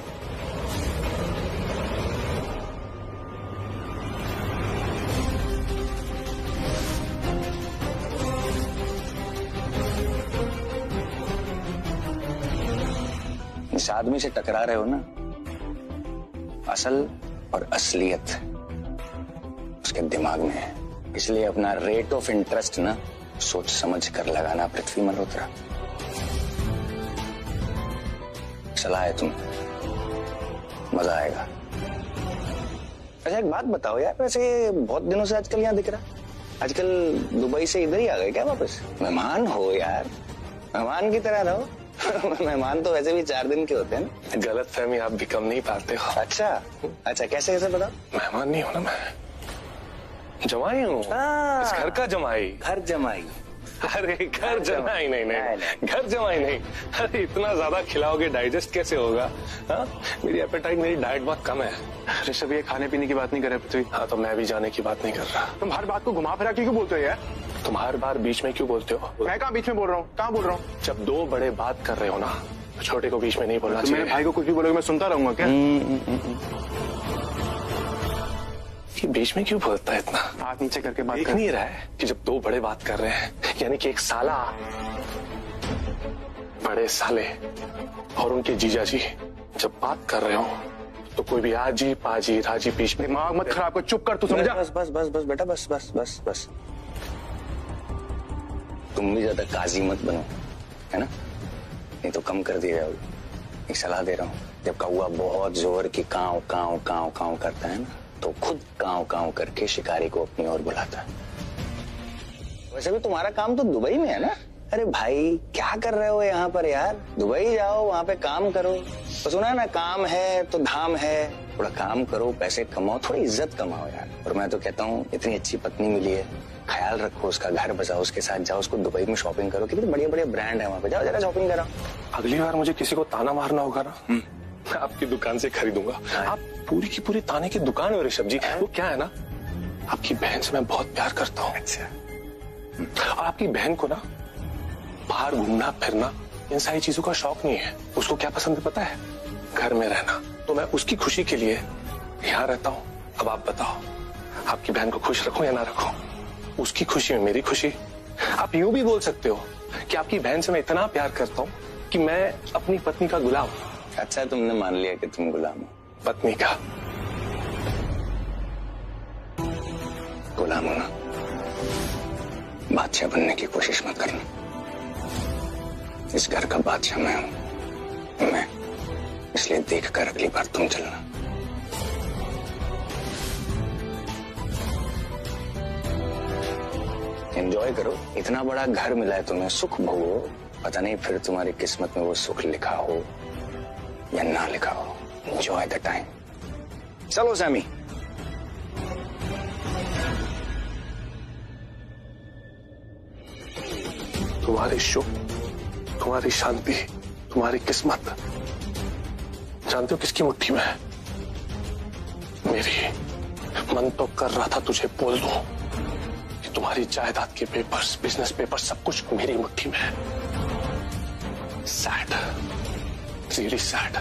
इस आदमी से टकरा रहे हो ना, असल और असलियत उसके दिमाग में है। इसलिए अपना रेट ऑफ इंटरेस्ट ना सोच समझ कर लगाना पृथ्वी मल्होत्रा। सलाह है तुम, मजा आएगा। अच्छा एक बात बताओ यार, वैसे बहुत दिनों से आजकल यहाँ दिख रहा, आजकल दुबई से इधर ही आ गए क्या वापस? मेहमान हो यार, मेहमान की तरह रहो। मेहमान तो वैसे भी 4 दिन के होते हैं ना। गलत फहमी आप भी कम नहीं पाते हो। अच्छा अच्छा, कैसे कैसे बताओ? मेहमान नहीं हो ना, मैं जमाई हूँ, इस घर का जमाई। घर जमाई? अरे घर जमाई नहीं, घर जमाई नहीं। अरे इतना ज्यादा खिलाओगे डाइजेस्ट कैसे होगा? हाँ मेरी एपेटाइट, मेरी डाइट बहुत कम है। ऋषभ ये खाने पीने की बात नहीं कर रहे पृथ्वी। हाँ तो मैं भी जाने की बात नहीं कर रहा। तुम हर बात को घुमा फिरा क्यों बोलते हो यार? तुम हर बार बीच में क्यों बोलते हो? मैं कहाँ बीच में बोल रहा हूँ? कहाँ बोल रहा हूँ? जब 2 बड़े बात कर रहे हो ना, तो छोटे को बीच में नहीं बोलना चाहिए। मेरे भाई को कुछ भी बोलोगे मैं सुनता रहूंगा क्या? ये बीच में क्यों बोलता है इतना? हाथ नीचे करके बात देख नहीं रहा है कि जब 2 बड़े बात कर रहे हैं, यानी कि एक साला, बड़े साले और उनके जीजा जी जब बात कर रहे हो, तो कोई भी आजी पाजी राजी बीच में। दिमाग मत खराब कर, चुप कर। तू समझा? बस बस बस बस बेटा, बस बस बस बस। तुम भी ज्यादा काजी मत बनो, है ना? नहीं तो कम कर दिया जाओगे। एक सलाह दे रहा हूँ, जब कौवा बहुत जोर की काव काव काव काव करता है ना, तो खुद काव काव करके शिकारी को अपनी ओर बुलाता है। वैसे भी तुम्हारा काम तो दुबई में है ना? अरे भाई क्या कर रहे हो यहाँ पर यार? दुबई जाओ, वहाँ पे काम करो। तो सुना ना, काम है तो धाम है। थोड़ा काम करो, पैसे कमाओ, थोड़ी इज्जत कमाओ यार। और मैं तो कहता हूँ इतनी अच्छी पत्नी मिली है, ख्याल रखो उसका, घर बसाओ, उसके साथ जाओ, उसको दुबई में शॉपिंग करो। कितने बढ़िया बढ़िया ब्रांड है वहाँ पे, जाओ जरा शॉपिंग करो। अगली बार मुझे किसी को ताना मारना होगा ना, मैं आपकी दुकान से खरीदूंगा। आप पूरी की पूरी ताने की दुकान हो ऋषभ जी। वो क्या है ना, आपकी बहन से मैं बहुत प्यार करता हूँ। अच्छा। और आपकी बहन को ना बाहर घूमना फिरना इन सारी चीजों का शौक नहीं है। उसको क्या पसंद है पता है? घर में रहना। तो मैं उसकी खुशी के लिए यहाँ रहता हूँ। अब आप बताओ, आपकी बहन को खुश रखूं या ना रखूं? उसकी खुशी में मेरी खुशी। आप यूं भी बोल सकते हो कि आपकी बहन से मैं इतना प्यार करता हूँ कि मैं अपनी पत्नी का गुलाम। अच्छा तुमने मान लिया कि तुम गुलाम हो? पत्नी का गुलाम हो ना? बादशाह बनने की कोशिश मत करना। इस घर का बादशाह मैं हूं, मैं। इसलिए देखकर अगली बार तुम चलना। एंजॉय करो, इतना बड़ा घर मिला है तुम्हें, सुख भोगो। पता नहीं फिर तुम्हारी किस्मत में वो सुख लिखा हो या ना लिखा हो। Enjoy the time. चलो सैमी। तुम्हारी सुख, तुम्हारी शांति, तुम्हारी किस्मत जानते हो किसकी मुट्ठी में है? मेरी। मन तो कर रहा था तुझे बोल दूं कि तुम्हारी जायदाद के पेपर्स, बिजनेस पेपर्स, सब कुछ मेरी मुट्ठी में है। Sad, really sad.